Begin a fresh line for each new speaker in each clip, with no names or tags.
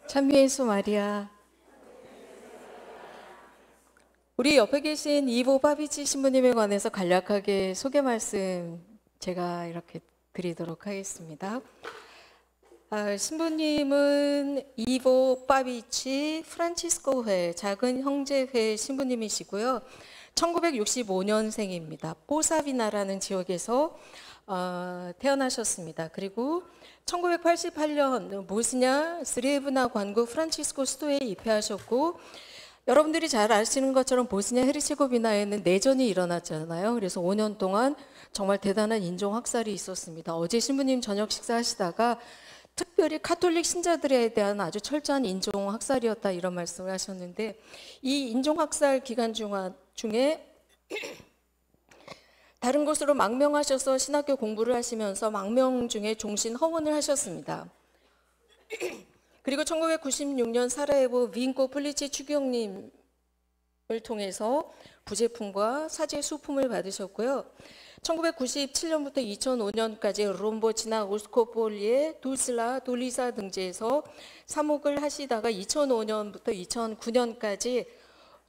참미예수 마리아. 우리 옆에 계신 이보 파비치 신부님에 관해서 간략하게 소개 말씀 제가 이렇게 드리도록 하겠습니다. 신부님은 이보 파비치 프란치스코회 작은 형제회 신부님이시고요. 1965년생입니다. 포사비나라는 지역에서 태어나셨습니다. 그리고 1988년 보스냐 스레브나 관구 프란치스코 수도에 입회하셨고, 여러분들이 잘 아시는 것처럼 보스냐 헤르체고비나에는 내전이 일어났잖아요. 그래서 5년 동안 정말 대단한 인종 학살이 있었습니다. 어제 신부님 저녁 식사하시다가 특별히 카톨릭 신자들에 대한 아주 철저한 인종 학살이었다 이런 말씀을 하셨는데, 이 인종 학살 기간 중에 다른 곳으로 망명하셔서 신학교 공부를 하시면서 망명 중에 종신 허원을 하셨습니다. 그리고 1996년 사라예보 윙코 플리치 추기경님을 통해서 부제품과 사제 수품을 받으셨고요. 1997년부터 2005년까지 롬보치나 오스코폴리의 두슬라, 돌리사 등지에서 사목을 하시다가 2005년부터 2009년까지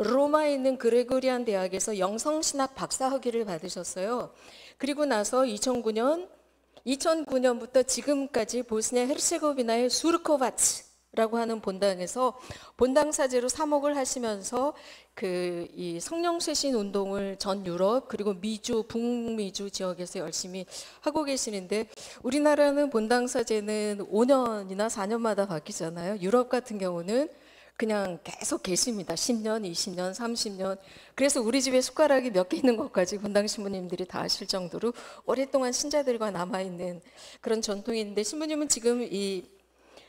로마에 있는 그레고리안 대학에서 영성신학 박사학위를 받으셨어요. 그리고 나서 2009년부터 지금까지 보스니아 헤르체고비나의 수르코바츠라고 하는 본당에서 본당 사제로 사목을 하시면서 이 성령쇄신 운동을 전 유럽 그리고 미주, 북미주 지역에서 열심히 하고 계시는데, 우리나라는 본당 사제는 5년이나 4년마다 바뀌잖아요. 유럽 같은 경우는 그냥 계속 계십니다. 10년, 20년, 30년. 그래서 우리 집에 숟가락이 몇 개 있는 것까지 본당 신부님들이 다 아실 정도로 오랫동안 신자들과 남아있는 그런 전통이 있는데, 신부님은 지금 이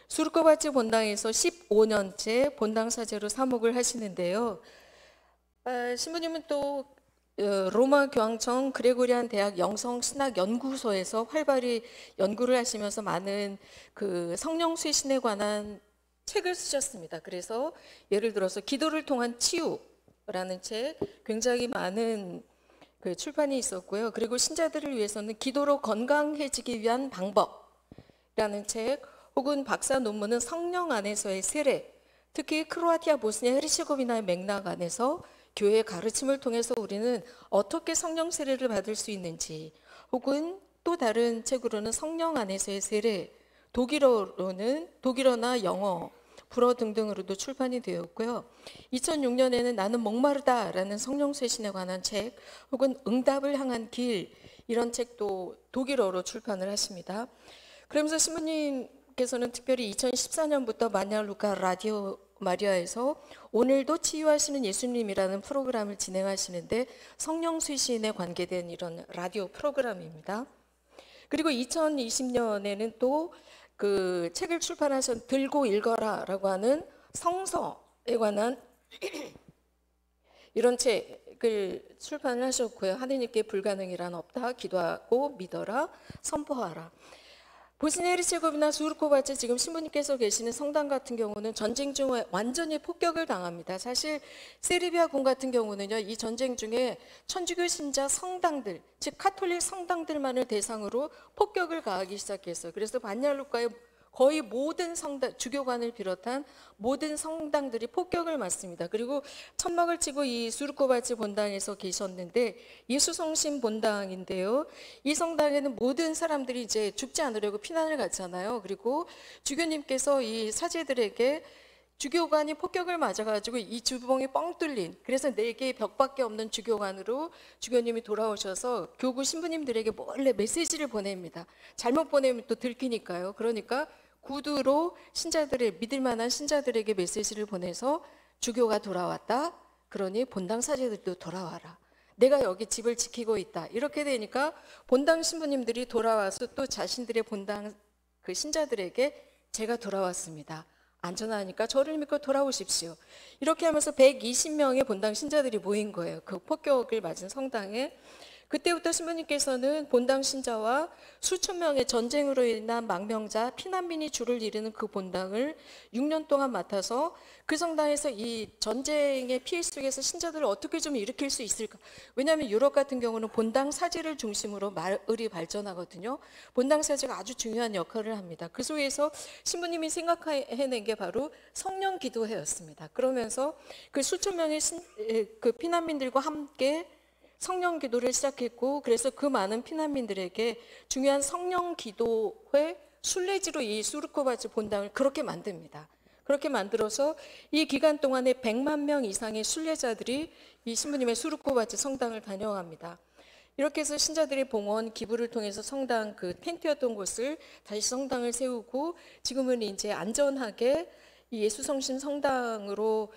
수르코바츠 본당에서 15년째 본당 사제로 사목을 하시는데요. 신부님은 또 로마 교황청 그레고리안 대학 영성신학연구소에서 활발히 연구를 하시면서 많은 그 성령쇄신에 관한 책을 쓰셨습니다. 그래서 예를 들어서 기도를 통한 치유라는 책, 굉장히 많은 그 출판이 있었고요. 그리고 신자들을 위해서는 기도로 건강해지기 위한 방법이라는 책, 혹은 박사 논문은 성령 안에서의 세례, 특히 크로아티아, 보스니아, 헤르체고비나의 맥락 안에서 교회의 가르침을 통해서 우리는 어떻게 성령 세례를 받을 수 있는지, 혹은 또 다른 책으로는 성령 안에서의 세례, 독일어나 영어, 불어 등등으로도 출판이 되었고요. 2006년에는 나는 목마르다라는 성령쇄신에 관한 책, 혹은 응답을 향한 길, 이런 책도 독일어로 출판을 하십니다. 그러면서 신부님께서는 특별히 2014년부터 마냐 루카 라디오 마리아에서 오늘도 치유하시는 예수님이라는 프로그램을 진행하시는데, 성령쇄신에 관계된 이런 라디오 프로그램입니다. 그리고 2020년에는 또 그 책을 출판하신 들고 읽어라라고 하는 성서에 관한 이런 책을 출판을 하셨고요. 하느님께 불가능이란 없다, 기도하고 믿어라, 선포하라. 보스니아 헤르체고비나 수르코바츠 지금 신부님께서 계시는 성당 같은 경우는 전쟁 중에 완전히 폭격을 당합니다. 사실 세르비아군 같은 경우는요, 이 전쟁 중에 천주교 신자 성당들, 즉 카톨릭 성당들만을 대상으로 폭격을 가하기 시작했어요. 그래서 반얄루카의 거의 모든 성당, 주교관을 비롯한 모든 성당들이 폭격을 맞습니다. 그리고 천막을 치고 이 수르코바츠 본당에서 계셨는데, 예수성심 본당인데요, 이 성당에는 모든 사람들이 이제 죽지 않으려고 피난을 갔잖아요. 그리고 주교님께서 이 사제들에게 주교관이 폭격을 맞아가지고 이 주봉이 뻥 뚫린, 그래서 4개의 벽밖에 없는 주교관으로 주교님이 돌아오셔서 교구 신부님들에게 몰래 메시지를 보냅니다. 잘못 보내면 또 들키니까요. 그러니까 구두로 신자들의, 믿을 만한 신자들에게 메시지를 보내서 주교가 돌아왔다, 그러니 본당 사제들도 돌아와라, 내가 여기 집을 지키고 있다. 이렇게 되니까 본당 신부님들이 돌아와서 또 자신들의 본당 그 신자들에게 제가 돌아왔습니다, 안전하니까 저를 믿고 돌아오십시오, 이렇게 하면서 120명의 본당 신자들이 모인 거예요. 그 폭격을 맞은 성당에. 그때부터 신부님께서는 본당 신자와 수천 명의 전쟁으로 인한 망명자, 피난민이 줄을 이루는 그 본당을 6년 동안 맡아서 그 성당에서 이 전쟁의 피해 속에서 신자들을 어떻게 좀 일으킬 수 있을까? 왜냐하면 유럽 같은 경우는 본당 사제를 중심으로 마을이 발전하거든요. 본당 사제가 아주 중요한 역할을 합니다. 그 속에서 신부님이 생각해낸 게 바로 성령 기도회였습니다. 그러면서 그 수천 명의 그 피난민들과 함께 성령 기도를 시작했고, 그래서 그 많은 피난민들에게 중요한 성령 기도회 순례지로 이 수르코바츠 본당을 그렇게 만듭니다. 그렇게 만들어서 이 기간 동안에 100만 명 이상의 순례자들이 이 신부님의 수르코바츠 성당을 다녀갑니다. 이렇게 해서 신자들의 봉헌, 기부를 통해서 성당 그 텐트였던 곳을 다시 성당을 세우고, 지금은 이제 안전하게 이 예수성심 성당으로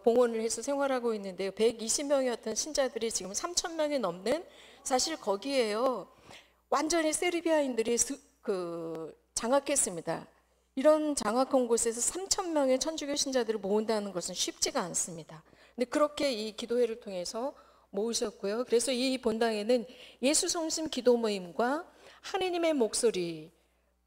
봉헌을 해서 생활하고 있는데요. 120명이었던 신자들이 지금 3,000명이 넘는, 사실 거기에요 완전히 세르비아인들이 장악했습니다. 이런 장악한 곳에서 3,000명의 천주교 신자들을 모은다는 것은 쉽지가 않습니다. 근데 그렇게 이 기도회를 통해서 모으셨고요. 그래서 이 본당에는 예수성심 기도 모임과 하느님의 목소리,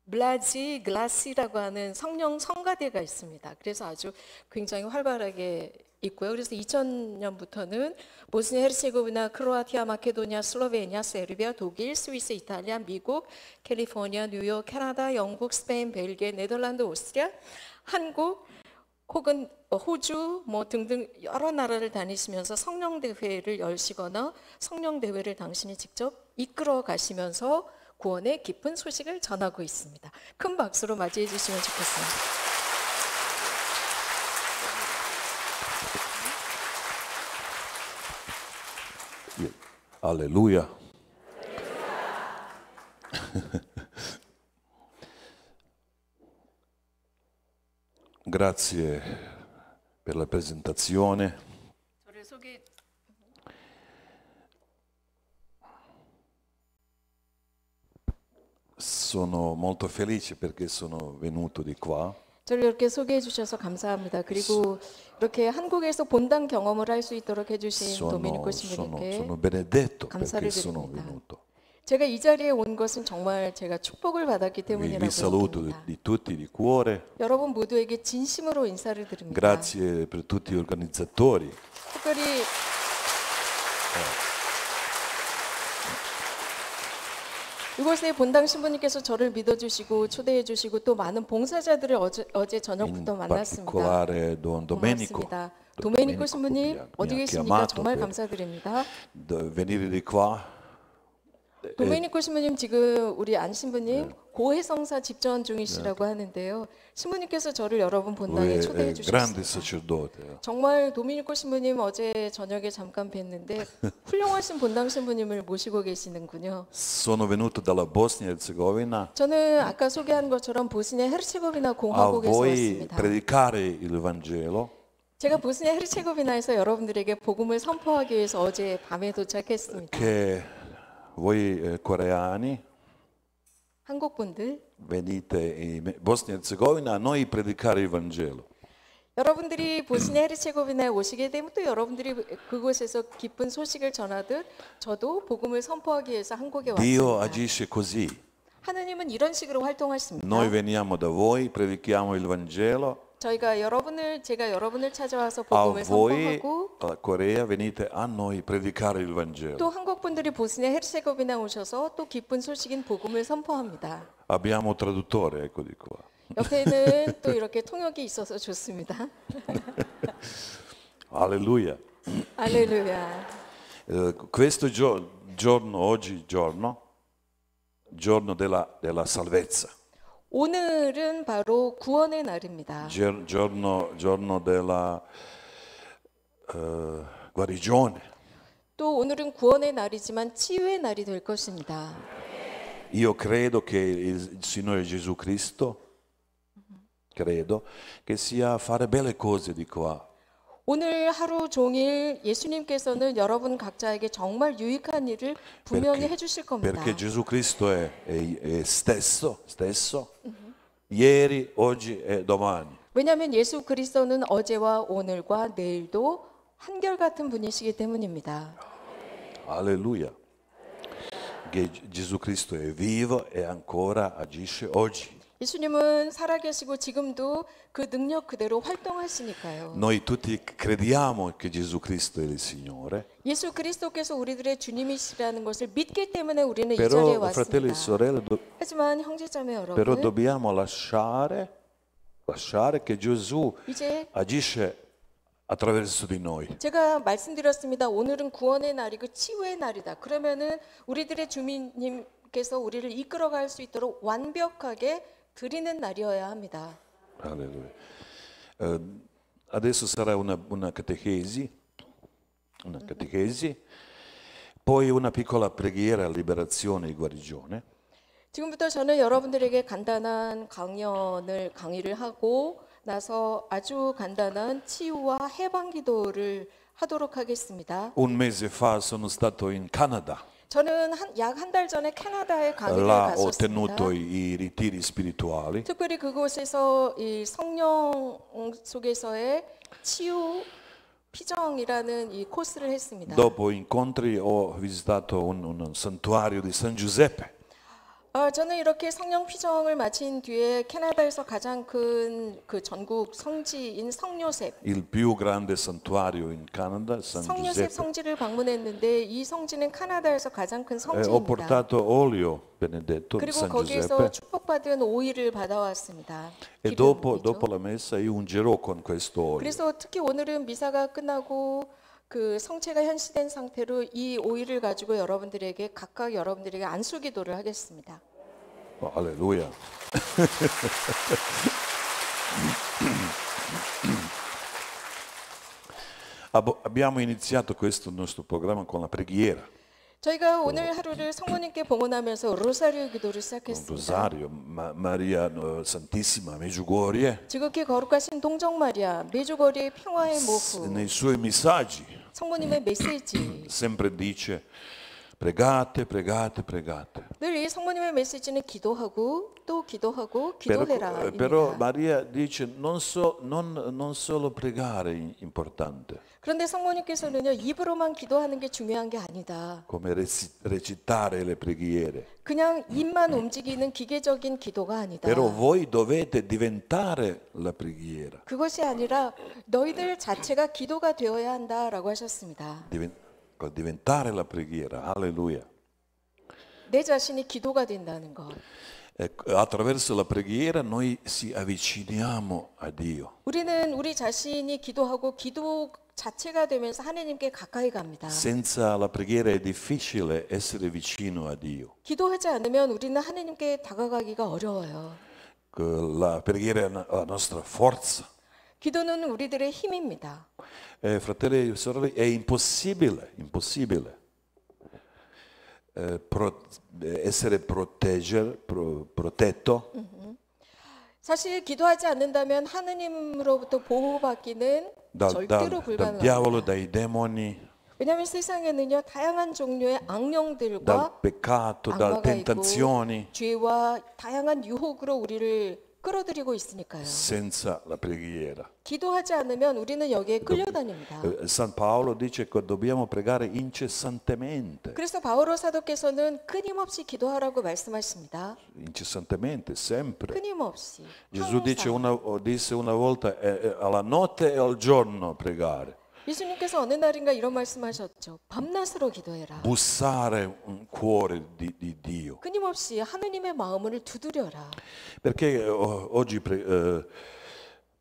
블라지 글라시라고 하는 성령 성가대가 있습니다. 그래서 아주 굉장히 활발하게 있고요. 그래서 2000년부터는 보스니아 헤르체고비나, 크로아티아, 마케도니아, 슬로베니아, 세르비아, 독일, 스위스, 이탈리아, 미국, 캘리포니아, 뉴욕, 캐나다, 영국, 스페인, 벨기에, 네덜란드, 오스트리아, 한국 혹은 호주 등등 여러 나라를 다니시면서 성령대회를 열시거나 성령대회를 당신이 직접 이끌어 가시면서 구원의 깊은 소식을 전하고 있습니다. 큰 박수로 맞이해 주시면 좋겠습니다.
Alleluia. Grazie per la presentazione. Sono molto felice perché sono venuto di qua.
저를 이렇게 소개해 주셔서 감사합니다. 그리고 이렇게 한국에서 본당 경험을 할 수 있도록 해주신 도미니코 신부님께
sono benedetto
감사를
perché sono
드립니다.
venuto.
제가 이 자리에 온 것은 정말 제가 축복을 받았기
Vi
때문이라고
saluto
믿습니다.
di tutti di cuore.
여러분 모두에게 진심으로 인사를 드립니다.
Grazie per tutti gli organizzatori.
특별히 이곳에 본당 신부님께서 저를 믿어주시고 초대해주시고 또 많은 봉사자들을 어제 저녁부터
In
만났습니다.
particolare Don Domenico.
고맙습니다. 도메니코 신부님
mi
어디
ha
계십니까?
chiamato
정말
per
감사드립니다.
venire di qua.
도메니코 신부님 지금 우리 안 신부님 고해성사 집전 중이시라고 하는데요. 신부님께서 저를 여러분 본당에
Lui
초대해
è grande
주셨습니다.
sacerdote.
정말 도미니코 신부님 어제 저녁에 잠깐 뵀는데 훌륭하신 본당 신부님을 모시고 계시는군요.
Sono venuto dalla Bosnia e Herzegovina
저는 아까 소개한 것처럼 보스니아 헤르체고비나
a
공화국에서
voi
왔습니다.
predicare il Vangelo.
제가 보스니아 헤르체고비나에서 여러분들에게 복음을 선포하기 위해서 어제 밤에 도착했습니다.
Che voi coreani
한국 분들,
venite in Bosnia e Herzegovina a noi predicare il Vangelo.
여러분들이 보스니아 헤르체고비나에 오시게 되면 또 여러분들이 그곳에서 기쁜 소식을 전하듯 저도 복음을 선포하기 위해서 한국에
Dio
왔습니다.
agisce così.
하느님은 이런 식으로 활동하십니다.
Noi veniamo da voi, predichiamo il Vangelo.
제가 여러분을 찾아와서
A
복음을
voi,
선포하고
a Corea, venite a noi predicare il Vangelo.
또 한국 분들이 보스니아 헤르체고비나 오셔서 또 기쁜 소식인 복음을 선포합니다.
Abbiamo traduttore, ecco di qua.
옆에는 또 이렇게 통역이 있어서 좋습니다.
Alleluia.
할렐루야.
Questo giorno, oggi giorno della salvezza,
오늘은 바로 구원의 날입니다.
giorno della guarigione.
또 오늘은 구원의 날이지만 치유의 날이 될 것입니다.
Io credo che il Signore Gesù Cristo, credo che sia fare belle cose di qua.
오늘 하루 종일 예수님께서는 여러분 각자에게 정말 유익한 일을 분명히 해주실 겁니다.
Perché Gesù Cristo è stesso, ieri, oggi e domani.
왜냐하면 예수 그리스도는 어제와 오늘과 내일도 한결같은 분이시기 때문입니다.
Alleluia. che Gesù Cristo è vivo e ancora agisce oggi.
예수님은 살아계시고 지금도 그 능력 그대로 활동하시니까요.
Noi tutti crediamo che Gesù Cristo è il Signore,
예수 그리스도께서 우리들의 주님이시라는 것을 믿기 때문에 우리는 이 자리에
però fratelli e
왔습니다.
sorelle,
하지만 형제자매
però
여러분,
dobbiamo lasciare che Gesù
이제
agisce attraverso di noi.
제가 말씀드렸습니다. 오늘은 구원의 날이고 치유의 날이다. 그러면은 우리들의 주님께서 우리를 이끌어갈 수 있도록 완벽하게 드리는 날이어야 합니다.
Alleluia. Adesso sarà una catechesi, poi una piccola preghiera, liberazione e guarigione.
지금부터 저는 여러분들에게 간단한 강의를 하고 나서 아주 간단한 치유와 해방 기도를 하도록 하겠습니다.
Un mese fa sono stato in Canada.
저는 약 한 달 전에 캐나다에 강의를
Là ho
갔었습니다.
tenuto i ritiri spirituali.
특별히 그곳에서 이 성령 속에서의 치유 피정이라는 이 코스를 했습니다.
Dopo incontri ho visitato un santuario di San Giuseppe.
저는 이렇게 성령 피정을 마친 뒤에 캐나다에서 가장 큰 그 전국 성지인 성요셉,
Il più grande santuario in Canada, San
성요셉
Giuseppe.
성지를 방문했는데 이 성지는 캐나다에서 가장 큰
Ho
성지입니다.
portato olio benedetto di
그리고
San
거기에서
Giuseppe
축복받은 오일을 받아왔습니다.
e
기름
dopo
오일이죠.
la messa io ungerò con questo olio.
그래서 특히 오늘은 미사가 끝나고 그 성체가 현시된 상태로 이 오일을 가지고 여러분들에게 각각 여러분들에게 안수 기도를 하겠습니다.
Oh, alleluia. Abbiamo iniziato questo nostro programma con la preghiera,
저희가 오늘 하루를 성모님께 봉헌하면서 로사리오 기도를
con
시작했습니다.
Rosario, Maria Santissima, Meggiugorie,
지극히 거룩하신 동정 마리아, 메주거리의 평화의 모후,
nei suoi messaggi
성모님의 메시지.
sempre dice pregate, pregate, pregate.
늘 이 성모님의 메시지는 기도하고 또 기도하고 기도해라.
Però
입니다.
Maria dice non solo pregare è importante,
그런데 성모님께서는요, 입으로만 기도하는 게 중요한 게 아니다.
come recitare le preghiere.
그냥 입만 움직이는 기계적인 기도가 아니다.
Però voi dovete diventare la preghiera.
그것이 아니라 너희들 자체가 기도가 되어야 한다라고 하셨습니다.
Diventare la preghiera. Alleluia.
내 자신이 기도가 된다는 것.
Attraverso la preghiera noi ci avviciniamo a Dio.
우리는 우리 자신이 기도하고 기도 자체가 되면서 하나님께 가까이 갑니다.
Senza la preghiera è difficile essere vicino a Dio.
기도하지 않으면 우리는 하나님께 다가가기가 어려워요.
La preghiera è la nostra forza.
기도는 우리들의 힘입니다.
Fratelli e sorelle, è impossibile essere protetto
사실 기도하지 않는다면 하나님으로부터 보호받기는 절대로
dal diavolo,
불가능합니다.
dai demoni,
왜냐하면 세상에는요 다양한 종류의
dal
악령들과
peccato, dalle
악마가 있고
tentazioni.
죄와 다양한 유혹으로 우리를 끌어들이고 있으니까요.
Senza la preghiera.
기도하지 않으면 우리는 여기에 끌려다닙니다.
San Paolo dice che dobbiamo pregare incessantemente,
그래서 바오로 사도께서는 끊임없이 기도하라고 말씀하십니다.
incessantemente, sempre.
끊임없이.
Gesù
항상.
disse una volta alla notte e al giorno pregare,
예수님께서 어느 날인가 이런 말씀하셨죠. 밤낮으로 기도해라.
bussare un cuore di Dio.
끊임없이 하느님의 마음을 두드려라.
Perché oggi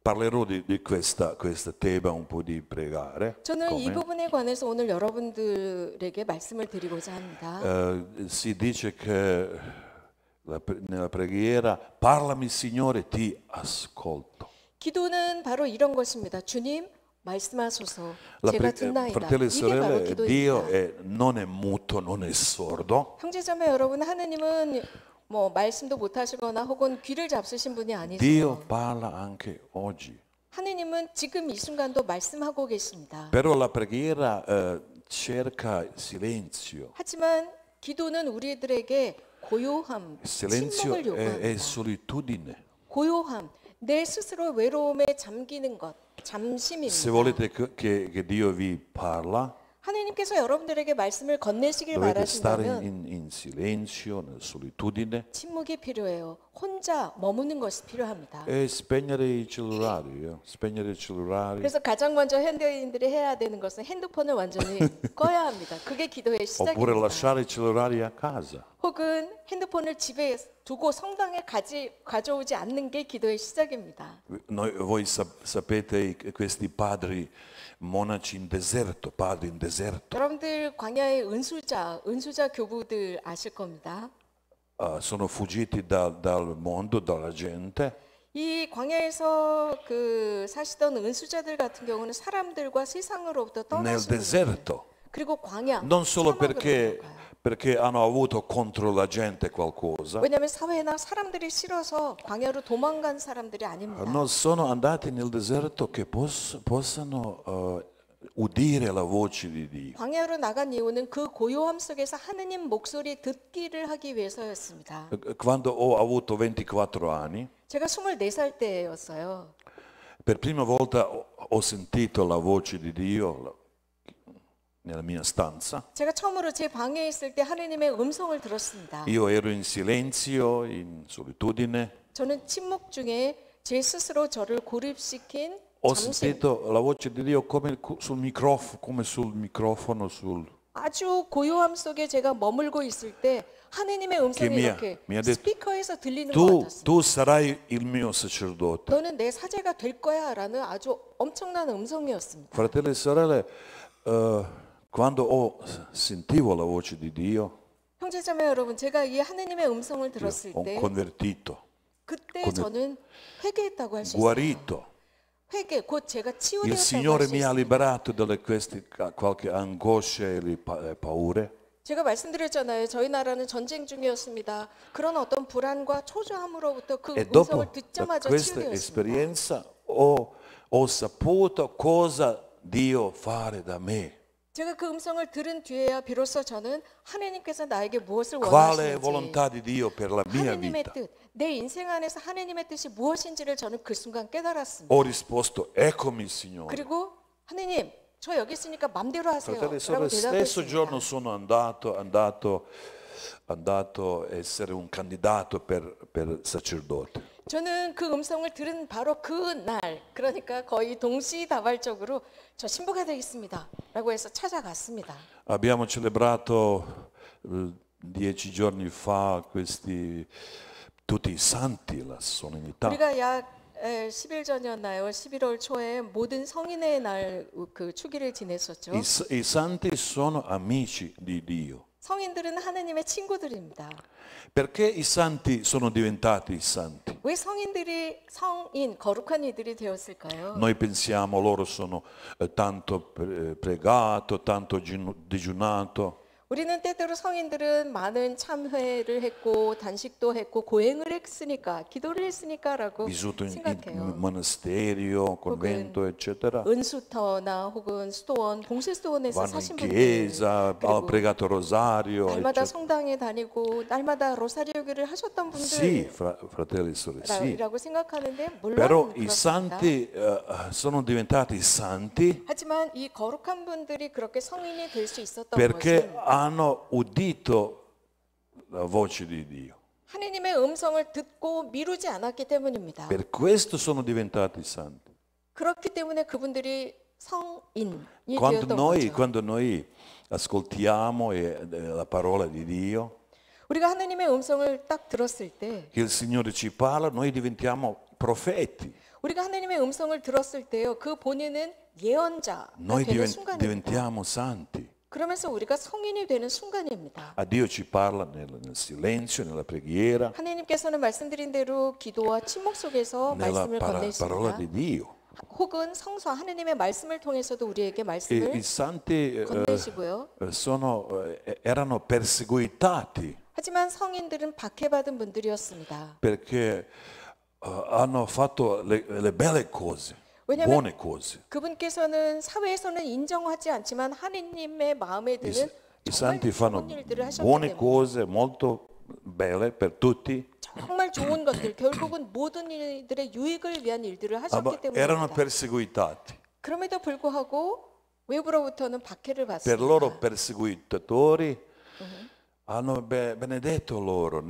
parlerò di questa tema un po' di pregare.
저는 이
come?
부분에 관해서 오늘 여러분들에게 말씀을 드리고자 합니다.
Si dice che nella preghiera parlami Signore ti ascolto.
기도는 바로 이런 것입니다. 주님 말씀하소서 제가 듣나이다.
Fratelli e
이게 바로
sorelle, Dio
기도입니다.
non è muto, non è sordo.
형제자매 여러분, 하느님은 뭐 말씀도 못하시거나 혹은 귀를 잡수신 분이
Dio
아니세요.
parla anche oggi.
하느님은 지금 이 순간도 말씀하고 계십니다.
Però la preghiera cerca silenzio.
하지만 기도는 우리들에게 고요함,
Silenzio
침묵을
è
요구합니다.
solitudine.
고요함, 내 스스로 외로움에 잠기는 것, 잠심입니다.
Se volete che Dio vi parla,
하나님께서 여러분들에게 말씀을 건네시길
Dovete stare
바라신다면
in silenzio, nella solitudine
침묵이 필요해요. 혼자 머무는 것이 필요합니다.
e spegnere i cellulari, spegnere i cellulari.
그래서 가장 먼저 현대인들이 해야 되는 것은 핸드폰을 완전히 꺼야 합니다. 그게 기도의
Oppure
시작입니다.
lasciare i cellulari a casa.
혹은 핸드폰을 집에 두고 성당에 가져오지 않는 게 기도의 시작입니다.
Voi sapete questi padri monaci in deserto, padri in deserto,
여러분들 광야의 은수자 교부들 아실 겁니다.
sono fuggiti dal mondo, dalla gente.
이 광야에서 그 사시던 은수자들 같은 경우는 사람들과 세상으로부터
Nel
떠나시는
deserto,
그리고 광야
non solo
사막으로 들어가요.
perché hanno avuto contro la gente qualcosa,
왜냐하면 사회나 사람들이 싫어서 광야로 도망간 사람들이 아닙니다.
no, sono andati nel deserto che possano udire la voce di Dio.
광야로 나간 이유는 그 고요함 속에서 하느님 목소리 듣기를 하기 위해서였습니다.
Quando ho avuto 24 anni,
제가 24살 때였어요.
per prima volta ho sentito la voce di Dio nella mia stanza.
제가 처음으로 제 방에 있을 때 하느님의 음성을 들었습니다.
Io ero in silenzio, in solitudine.
저는 침묵 중에 제 스스로 저를 고립시킨
Ho
잠시
sentito la voce di Dio come sul microfono,
아주 고요함 속에 제가 머물고 있을 때 하느님의 음성이
Che
이렇게
mi ha detto,
스피커에서 들리는 것 같았습니다.
tu sarai il mio sacerdote.
너는 내 사제가 될 거야라는 아주 엄청난 음성이었습니다.
Fratelli e sorelle, quando sentivo la voce di Dio,
형제자매 여러분, 제가 이 하느님의 음성을 들었을
ho
때
convertito,
그때 저는 회개했다고 할 수 있어요.
guarito.
회개, 곧 제가
Il
치유되었다고 할
Signore
수
mi ha
있습니다.
liberato dalle qualche angoscia e paure.
제가 말씀드렸잖아요. 저희 나라는 전쟁 중이었습니다. 그런 어떤 불안과 초조함으로부터 그
E dopo
음성을 듣자마자
questa
치유되었습니다.
esperienza ho saputo cosa Dio fare da me.
제가 그 음성을 들은 뒤에야 비로소 저는 하나님께서 나에게 무엇을
Quale
원하시는지,
volontà di Dio per la mia
하나님의
vita?
뜻, 내 인생 안에서 하나님의 뜻이 무엇인지를 저는 그 순간 깨달았습니다.
Ho risposto, eccomi Signore.
그리고 하나님, 저 여기 있으니까 맘대로 하세요.
Fratelli e
라고
sorelle, stesso giorno
대답했습니다.
sono andato a essere un candidato per sacerdote.
저는 그 음성을 들은 바로 그 날, 그러니까 거의 동시다발적으로 저 신부가 되겠습니다. 라고 해서 찾아갔습니다.
Abbiamo celebrato 10 giorni fa tutti i santi, la solennità.
우리가 약 10일 전이었나요? 11월 초에 모든 성인의 날 그 축일을 지냈었죠.
I santi sono amici di Dio.
성인들은 하느님의 친구들입니다.
Perché i santi sono diventati i santi?
왜 성인들이 성인, 거룩한 이들이 되었을까요?
Noi pensiamo loro sono tanto pregato, tanto digiunato.
우리는 때때로 성인들은 많은 참회를 했고 단식도 했고 고행을 했으니까 기도를 했으니까라고
Vissuto in
생각해요.
monasterio, convento, eccetera.
은수터나 혹은 수도원, 봉쇄수도원에서
Vanno in
사신 분들
chiesa, hanno
그리고
pregato rosario,
날마다
eccetera.
성당에 다니고 날마다 로사리오기를 하셨던
Sì,
분들이라고
fratelli e sorelle, sì.
생각하는데
Però
물론
i
그렇습니다.
santi sono diventati santi
하지만 이 거룩한 분들이 그렇게 성인이 될 수 있었던
perché
것은
hanno udito la voce di Dio.
하느님의 음성을 듣고 미루지 않았기 때문입니다.
Per questo sono diventati santi.
그렇기 때문에 그분들이 성인이
Quando
되었던
noi,
거죠.
quando noi ascoltiamo la parola di Dio,
우리가 하느님의 음성을 딱 들었을 때
che il Signore ci parla, noi diventiamo profeti.
우리가 하느님의 음성을 들었을 때요. 그 본인은 예언자가
Noi
되는 순간입니다.
diventiamo santi.
그러면서 우리가 성인이 되는 순간입니다.
A Dio ci parla nel silenzio, nella preghiera,
하나님께서는 말씀드린 대로 기도와 침묵 속에서
nella
말씀을
parola
건네십니다.
di Dio.
혹은 성서 하나님의 말씀을 통해서도 우리에게
E
말씀을
i santi
건네시고요.
erano perseguitati
하지만 성인들은 박해받은 분들이었습니다.
perché hanno fatto le belle cose,
왜냐하면
buone cose.
그분께서는 사회에서는 인정하지 않지만 하느님의 마음에 드는
I
정말
santi fanno
좋은 일들을 하셨기
buone
때문에
cose molto belle per tutti,
정말 좋은 것들, 결국은 모든 이들의 유익을 위한 일들을
ma
하셨기
erano
때문입니다.
perseguitati.
그럼에도 불구하고 외부로부터는 박해를
per loro
받습니다.
perseguitatori hanno benedetto loro,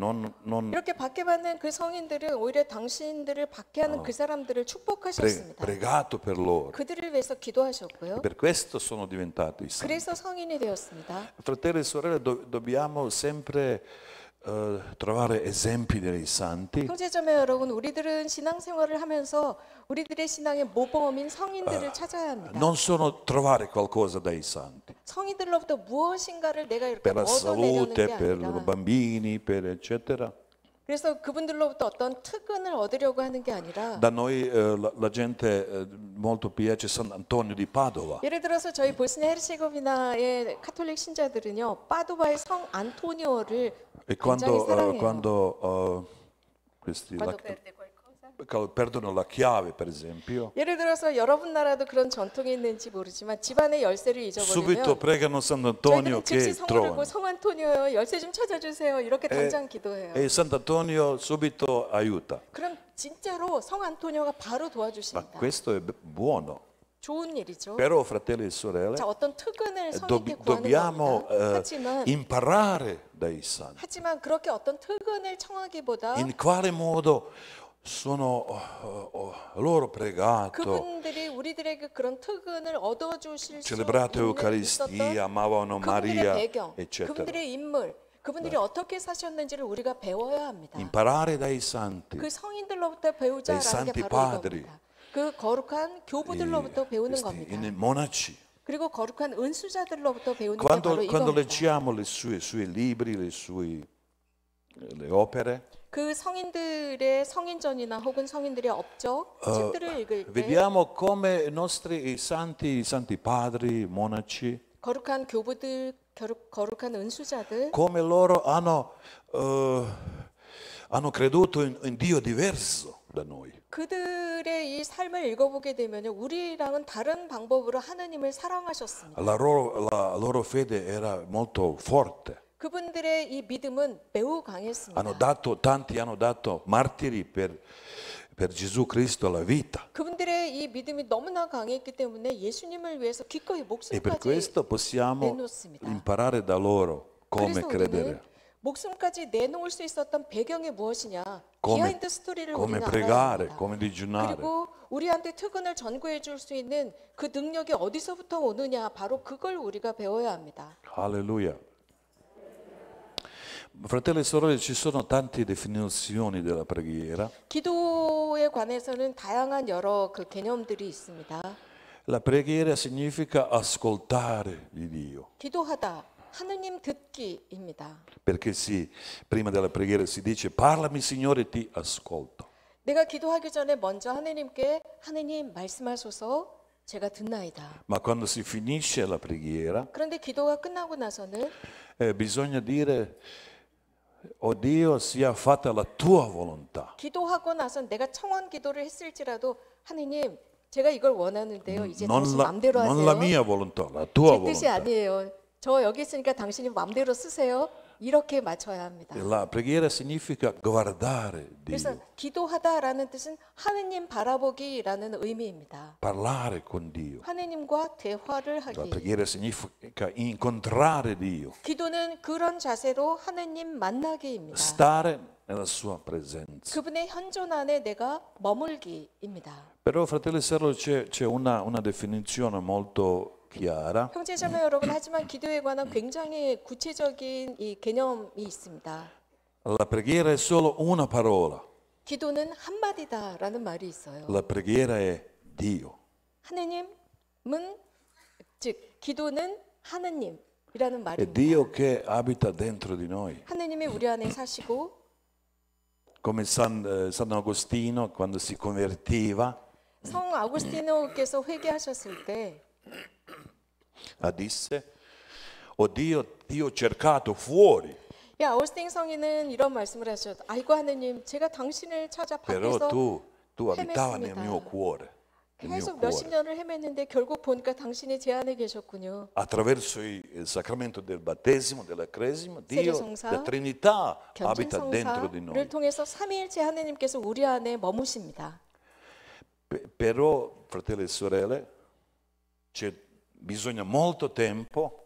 이렇게 박해받는 그 성인들은 오히려 당신들을 박해하는 그 사람들을 축복하셨습니다.
pregato per loro.
그들을 위해서 기도하셨고요.
Per questo sono diventati i santi.
그래서 성인이 되었습니다.
Fratelli e sorelle, dobbiamo sempre trovare esempi dei santi.
형제자매 여러분, 우리들은 신앙생활을 하면서 우리들의 신앙의 모범인 성인들을 찾아야 합니다.
Non sono trovare qualcosa dai santi.
성인들로부터 무엇인가를 내가 이렇게
Per la
얻어내려는
salute,
게
per i
아니라
bambini, per eccetera.
그래서 그분들로부터 어떤 특권을 얻으려고 하는 게 아니라
Da noi la gente molto piace San Antonio di Padova.
예를 들어서 저희 보스니아 헤르체고비나의 카톨릭 신자들은요 파도바의 성 안토니오를
E
굉장히 사랑해요.
quando questi
Quando perde qualcosa.
perdono la chiave, per esempio,
예를 들어서 여러분 나라도 그런 전통이 있는지 모르지만 집안의 열쇠를
subito
잊어버리면
pregano San Antonio
저희들은 즉시
che
성을 울고
trovano.
성 안토니오요 열쇠 좀 찾아주세요 이렇게 당장 기도해요.
E Sant'Antonio subito aiuta.
그럼 진짜로 성 안토니오가 바로
Ma
도와주십니다.
questo è buono.
좋은 일이죠.
Però, fratelli e sorelle,
자, 어떤 특권을 성인께 구하는
dobbiamo
겁니다.
imparare dai santi.
하지만 그렇게 어떤 특권을 청하기보다
In quale modo sono loro pregato,
그분들이 우리들에게 그런 특권을 얻어주실 수
celebrato
있는
Eucaristia,
있었던
amavano
그분들의
Maria,
배경,
eccetera.
그분들의 인물, 그분들이 어떻게 사셨는지를 우리가 배워야 합니다.
Imparare dai santi,
그 성인들로부터 배우자라는 게
santi
바로
padri.
이겁니다. 그 거룩한 교부들로부터 배우는
questi
겁니다.
monaci.
그리고 거룩한 은수자들로부터 배우는 게
Quando,
바로
quando
이겁니다.
leggiamo i suoi libri, le opere,
그 성인들의 성인전이나 혹은 성인들의 업적 책들을 읽을 때
vediamo come i santi padri, monaci,
거룩한 교부들, 거룩한 은수자들
come loro hanno creduto in Dio diverso da noi.
그들의 이 삶을 읽어보게 되면 우리랑은 다른 방법으로 하나님을 사랑하셨습니다.
La loro fede era molto forte.
그분들의 이 믿음은 매우 강했습니다.
Tanti hanno dato martiri per Gesù Cristo la vita.
그분들의 이 믿음이 너무나 강했기 때문에 예수님을 위해서 기꺼이
E per
목숨까지
questo possiamo
내놓습니다.
imparare da loro come
그래서
credere,
우리는 목숨까지 내놓을 수 있었던 배경이 무엇이냐
come,
비하인드 스토리를
come
우리는 알아야
pregare,
합니다.
come digiunare.
그리고 우리한테 특권을 전구해 줄 수 있는 그 능력이 어디서부터 오느냐 바로 그걸 우리가 배워야 합니다.
Alleluia. Fratelli e sorelle, ci sono tante definizioni della preghiera.
기도에 관해서는 다양한 여러 그 개념들이 있습니다.
La preghiera significa ascoltare di Dio.
기도하다 하느님 듣기입니다.
Perché prima della preghiera si dice parlami Signore ti ascolto.
내가 기도하기 전에 먼저 하느님께 하느님 말씀하소서 제가 듣나이다.
Ma quando si finisce la preghiera
그런데 기도가 끝나고 나서는
bisogna dire oh Dio sia fatta la tua volontà.
기도하고 나서 내가 청원 기도를 했을지라도 하느님 제가 이걸 원하는데요. 이제
Non
당신
la,
마음대로
non la
하세요.
mia volontà, la tua
제 뜻이
volontà.
아니에요. 저 여기 있으니까 당신이 마음대로 쓰세요. 이렇게 맞춰야 합니다.
La preghiera significa guardare
그래서
Dio,
기도하다라는 뜻은 하느님 바라보기라는 의미입니다.
parlare con Dio.
하느님과 대화를
La
하기.
preghiera significa incontrare Dio,
기도는 그런 자세로 하느님 만나기입니다.
stare nella sua presenza.
그분의 현존 안에 내가 머물기입니다.
Però, fratelli e sorelle, c'è una definizione molto chiara.
형제자매 여러분, 하지만 기도에 관한 굉장히 구체적인 이 개념이 있습니다.
La preghiera è solo una parola.
기도는 한마디다라는 말이 있어요.
La preghiera è Dio.
하느님은 즉 기도는 하느님이라는
È
말입니다.
Dio che abita dentro di noi.
하느님이 우리 안에 사시고
Come San Agostino quando si convertiva
성 아구스티노께서 회개하셨을 때
disse, oh Dio, ti ho cercato fuori,
야, 아우스틴 성인은 이런 말씀을 하셨죠. 아이고 하느님, 제가 당신을 찾아
però
밖에서
tu abitavi nel
헤맸습니다.
mio cuore. nel mio
계속 몇십
cuore.
년을 헤맸는데 결국 보니까 당신이 제 안에 계셨군요.
Attraverso il sacramento del battesimo, della cresima, Dio,
세례성사,
la Trinità abita dentro di
견진성사를
noi.
통해서 삼위일체 하느님께서 우리 안에 머무십니다.
Però, fratelli e sorelle, c'è bisogna molto tempo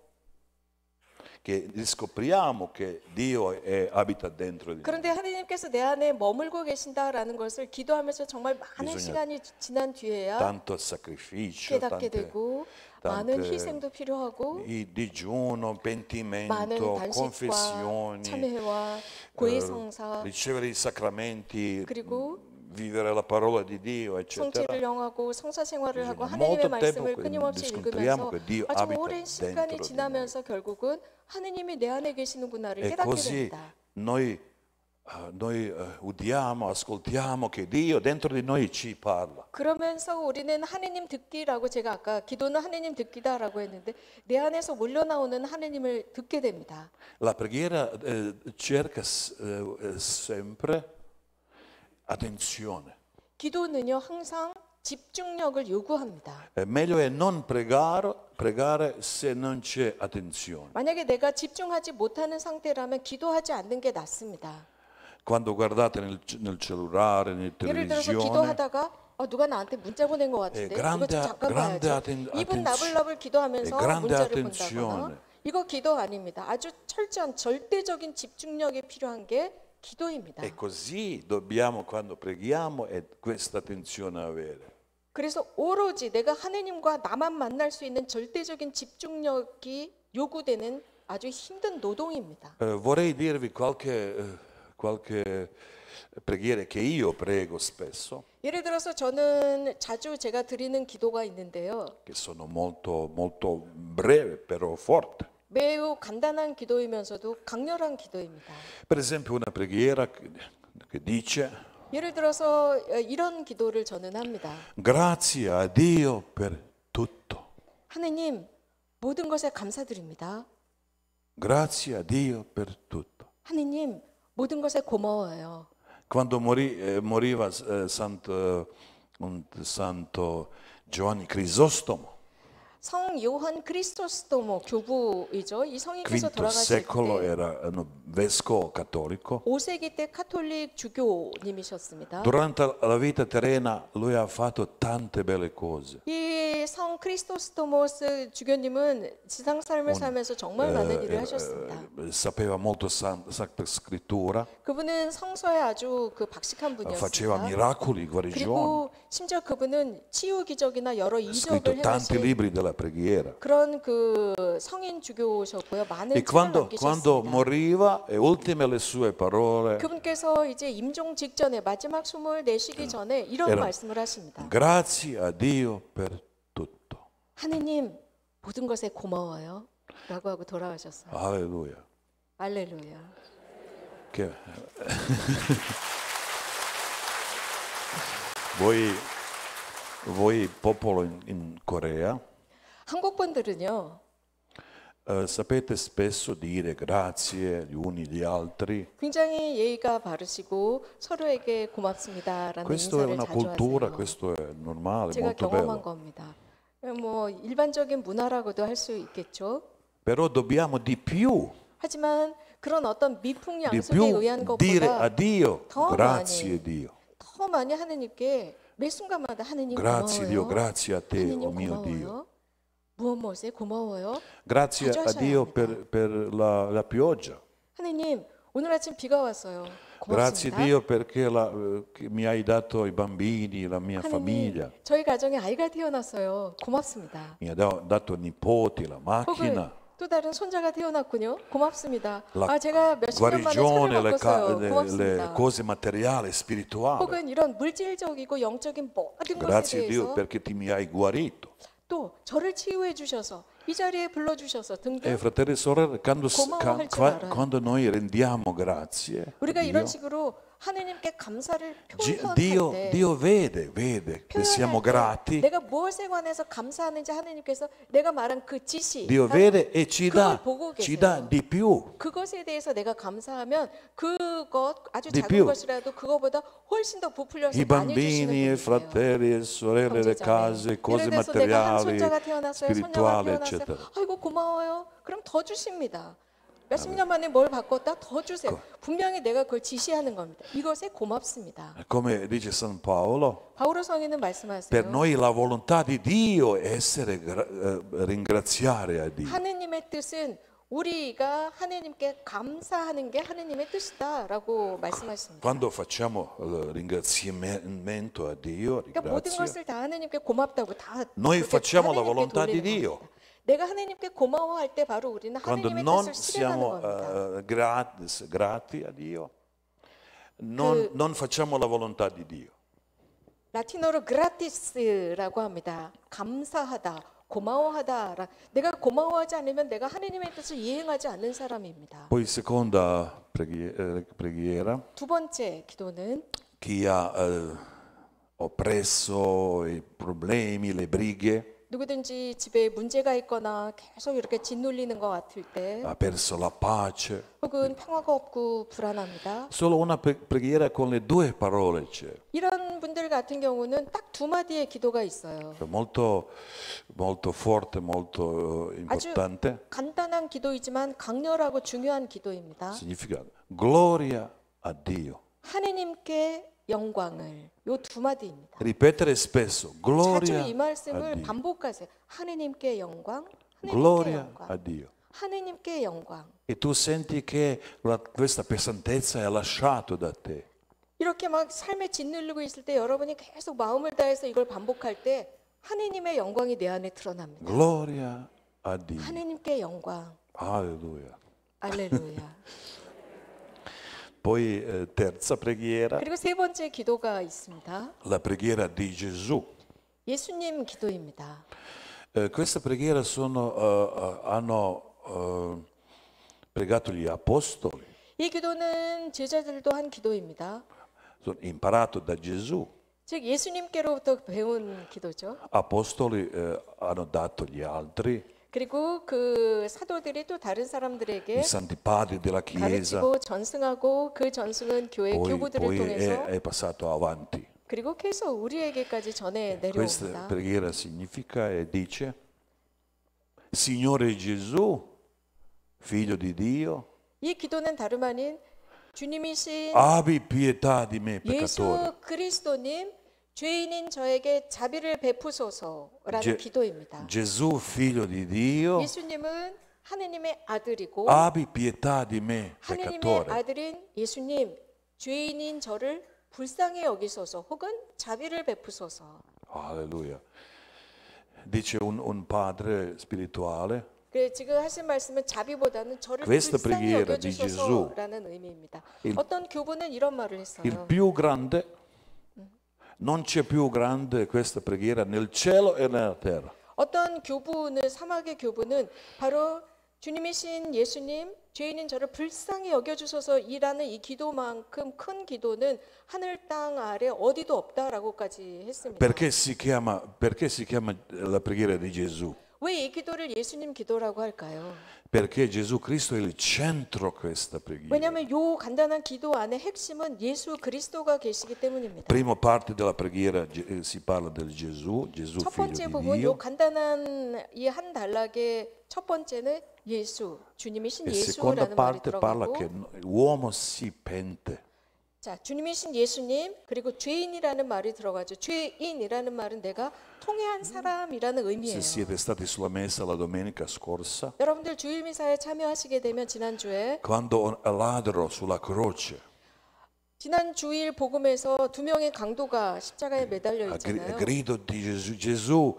che riscopriamo che Dio abita dentro di noi.
그런데 하나님께서 내 안에 머물고 계신다라는 것을 기도하면서 정말 많은
bisogna
시간이 지난 뒤에야
Tanto sacrificio,
깨닫게 되고 많은
tante-
희생도 필요하고
il digiuno,
많은
pentimento,
단식과
confessioni,
참회와 고해성사
ricevere i sacramenti,
그리고
vivere la parola di Dio, eccetera.
성지를 영하고 성사 생활을 하고
bisogna
하나님의
molto
말씀을
tempo che
끊임없이
riscontriamo
읽으면서
che Dio
아주
abita
오랜
dentro
시간이
di
지나면서 결국은 하느님이 내 안에 계시는구나를
E
깨닫게
così
됩니다.
noi udiamo, ascoltiamo che Dio dentro di noi ci parla.
그러면서 우리는 하느님 듣기라고 제가 아까 기도는 하느님 듣기다라고 했는데 내 안에서 몰려나오는 하느님을 듣게 됩니다.
La preghiera cerca sempre attenzione.
기도는요 항상 집중력을 요구합니다.
Meglio è non pregare se non c'è attenzione.
만약에 내가 집중하지 못하는 상태라면 기도하지 않는 게 낫습니다.
Quando guardate nel cellulare, nella
예를 들어서
televisione,
기도하다가 누가 나한테 문자 보낸 것 같은데 이거 잠깐 봐야지. 2분 나불나불 기도하면서 문자를 본다거나 이거 기도 아닙니다. 아주 철저한 절대적인 집중력이 필요한 게 기도입니다.
e così dobbiamo, quando preghiamo, è questa attenzione avere.
그래서 오로지 내가 하느님과 나만 만날 수 있는 절대적인 집중력이 요구되는 아주 힘든 노동입니다.
Vorrei dirvi qualche preghiera che io prego spesso,
예를 들어서 저는 자주 제가 드리는 기도가 있는데요.
che sono molto breve però forte.
매우 간단한 기도이면서도 강렬한 기도입니다.
Per esempio una preghiera che dice
예를 들어서 이런 기도를 저는 합니다.
Grazie a Dio per tutto.
하느님, 모든 것에 감사드립니다.
Grazie a Dio per tutto.
하느님, 모든 것에 고마워요.
Quando moriva Santo Giovanni Crisostomo,
성 요한 크리스토스토모 교부이죠. 이 성인께서
V
돌아가실
secolo
때
era un vescovo cattolico.
5세기 때 카톨릭 주교님이셨습니다.
Durante la vita terrena lui ha fatto tante belle cose.
이 성 크리스토스토모스 주교님은 지상 삶을 살면서 정말 많은 일을 하셨습니다.
Sapeva molto Sacra Scrittura,
그분은 성서에 아주 박식한
faceva
분이었습니다.
miracoli, guarigioni,
그리고 심지어 그분은 치유 기적이나 여러
ha scritto
이적을
tanti
해내신
libri della preghiera.
그런 성인 주교셨고요. 많은
E
책을
quando
남기셨습니다.
moriva, e ultime le sue parole,
그분께서 이제 임종 직전에 마지막 숨을 내쉬기 전에 이런
era,
말씀을 하십니다.
Grazie a Dio per tutto.
하느님 모든 것에 고마워요. 라고 하고 돌아가셨어요.
Alleluia.
할렐루야.
Che... voi popolo in Corea,
한국 분들은요.
sapete spesso dire grazie gli uni agli altri.
굉장히 예의가 바르시고 서로에게 고맙습니다라는
Questo è
인사를
una
자주
cultura,
하세요.
questo è normale,
제가
molto
경험한
bello.
겁니다. 뭐 일반적인 문화라고도 할 수 있겠죠.
Però dobbiamo di più
하지만 그런 어떤
di
미풍양속에
più
의한
dire
것보다
a Dio
더
grazie
많이,
Dio.
더 많이 하느님께 매 순간마다 하느님
Grazie Dio,
고마워요.
grazie a te,
하느님
oh mio Dio.
고마워요. 무엇에 고마워요.
Grazie
자주
a
하셔야
Dio
합니다.
per la pioggia.
하느님 오늘 아침 비가 왔어요.
Grazie
고맙습니다.
Dio perché che mi hai dato i bambini, la mia
하느님
famiglia.
저희 가정에 아이가 태어났어요. 고맙습니다.
Mi ha dato nipoti, la
혹은
macchina,
또 다른 손자가 태어났군요. 고맙습니다.
la
제가 몇십 년 만에 차를
guarigione,
바꿨어요.
le
고맙습니다.
cose materiali, spirituali.
혹은 이런 물질적이고 영적인 모든 것에
Grazie Dio
대해서
perché mi hai guarito.
또 저를 치유해 주셔서 이 자리에 불러주셔서 등등
Fratelli e sorelle,
고마워할 줄 알아요.
quando noi rendiamo grazie, a
우리가 이런
Dio,
식으로 하느님께 감사를 표현할
Dio,
때
Dio vede che siamo
표현할 때
grati,
내가 무엇에 관해서 감사하는지 하느님께서 내가 말한 그 지시
Dio vede e ci
그걸
dà,
보고
ci dà
계세요.
di più.
그것에 대해서 내가 감사하면 그것 아주
Di
작은
più.
것이라도 그거보다 훨씬 더 부풀려서
I
많이
bambini,
주시는
i
분이세요.
fratelli e sorelle, le case, cose
예를 들어서 내가 한
materiali,
손자가 태어났어요. 손녀가
spirituali,
태어났어요.
eccetera.
아이고 고마워요. 그럼 더 주십니다. 몇십 년 만에 뭘 바꿨다? 더 주세요. 분명히 내가 그걸 지시하는 겁니다. 이것에 고맙습니다.
Come dice San Paolo,
바울의 성인은
per
말씀하세요.
noi la volontà di Dio è ringraziare a Dio.
하느님의 뜻은 우리가 하느님께 감사하는 게 하느님의 뜻이다라고 말씀하십니다.
Quando facciamo ringraziamento a Dio,
그러니까 모든
ringrazio,
것을 다 하느님께 고맙다고 다
noi
그렇게
facciamo la
하느님께
volontà di
돌리는
Dio.
겁니다. 내가 하느님께 고마워할 때 바로 우리는
Quando
하느님의
non
뜻을 실행하는
siamo
겁니다.
grati a Dio, non facciamo la volontà di Dio.
라틴어로 gratis라고 합니다. 감사하다, 고마워하다. 내가 고마워하지 않으면 내가 하느님의 뜻을 이행하지 않는 사람입니다.
Poi seconda preghiera,
두 번째 기도는
chi ha oppresso, i problemi, le brighe,
누구든지 집에 문제가 있거나 계속 이렇게 짓눌리는 것 같을 때
ha perso la pace.
혹은 평화가 없고 불안합니다.
Solo una preghiera con le due parole c'è.
이런 분들 같은 경우는 딱 두 마디의 기도가 있어요.
Molto, molto forte, molto
아주
importante.
간단한 기도이지만 강렬하고 중요한 기도입니다.
Significa gloria a Dio.
하느님께 영광을. 요 두 마디입니다.
Ripetere spesso
자주
gloria
이
a
말씀을
Dio.
반복하세요. 하느님께 영광, 하느님께
Gloria a
영광,
Dio.
하느님께 영광.
E tu senti che questa pesantezza è lasciato da te.
이렇게 막 삶에 짓누르고 있을 때 여러분이 계속 마음을 다해서 이걸 반복할 때 하느님의 영광이 내 안에 드러납니다.
Gloria a Dio.
하느님께 영광.
Alleluia.
알렐루야.
Poi terza preghiera,
그리고 세 번째 기도가 있습니다.
la preghiera di Gesù.
예수님 기도입니다.
Questa preghiera hanno pregato gli apostoli,
이 기도는 제자들도 한 기도입니다.
sono imparato da Gesù.
즉 예수님께로부터 배운 기도죠.
Apostoli hanno dato agli altri,
그리고 그 사도들이 또 다른 사람들에게
i santi padri della Chiesa,
가르치고 전승하고 그 전승은 교회 교부들을
poi
통해서
è passato avanti.
그리고 계속 우리에게까지 전해
Questa
내려옵니다.
preghiera significa e dice: Signore Gesù, figlio di Dio,
이 기도는 다름 아닌 주님이신
abbi pietà di me peccatore.
예수 그리스도님 죄인인 저에게 자비를 베푸소서라는 기도입니다.
Gesù, figlio di Dio,
예수님은 하느님의 아들이고
abbi pietà di me
하느님의
peccatore.
아들인 예수님 죄인인 저를 불쌍히 여기소서 혹은 자비를 베푸소서.
Alleluia. Dice un padre spirituale,
그래 지금 하신 말씀은 자비보다는 저를
Questa
불쌍히
preghiera di
여겨주소서라는 의미입니다. 어떤 교부는 이런 말을
il
했어요.
più grande, non c'è più grande questa preghiera nel cielo e nella terra.
어떤 교부는 사막의 교부는 바로 주님이신 예수님 죄인인 저를 불쌍히 여겨주소서이라는 이 기도만큼 큰 기도는 하늘 땅 아래 어디도 없다라고까지 했습니다.
Perché si chiama la preghiera di Gesù?
왜 이 기도를 예수님 기도라고 할까요?
Perché Gesù Cristo è il centro di questa preghiera.
왜냐하면 이 간단한 기도 안에 핵심은 예수 그리스도가 계시기 때문입니다.
Prima parte della preghiera si parla del Gesù, Gesù
첫
figlio
번째
di
부분 이
Dio.
간단한 이 한 단락의 첫 번째는 예수 주님이신
E seconda
예수라는 말이
parte parla
들어가고
che l'uomo si pente.
자, 주님이신 예수님 그리고 죄인이라는 말이 들어가죠. 죄인이라는 말은 내가 통회한 사람이라는 의미예요.
Se siete stati sulla messa la domenica scorsa,
여러분들 주일 미사에 참여하시게 되면 지난주에
quando ladro sulla croce
지난 주일 복음에서 두 명의 강도가 십자가에 매달려 있잖아요.
grido di Gesù, Gesù,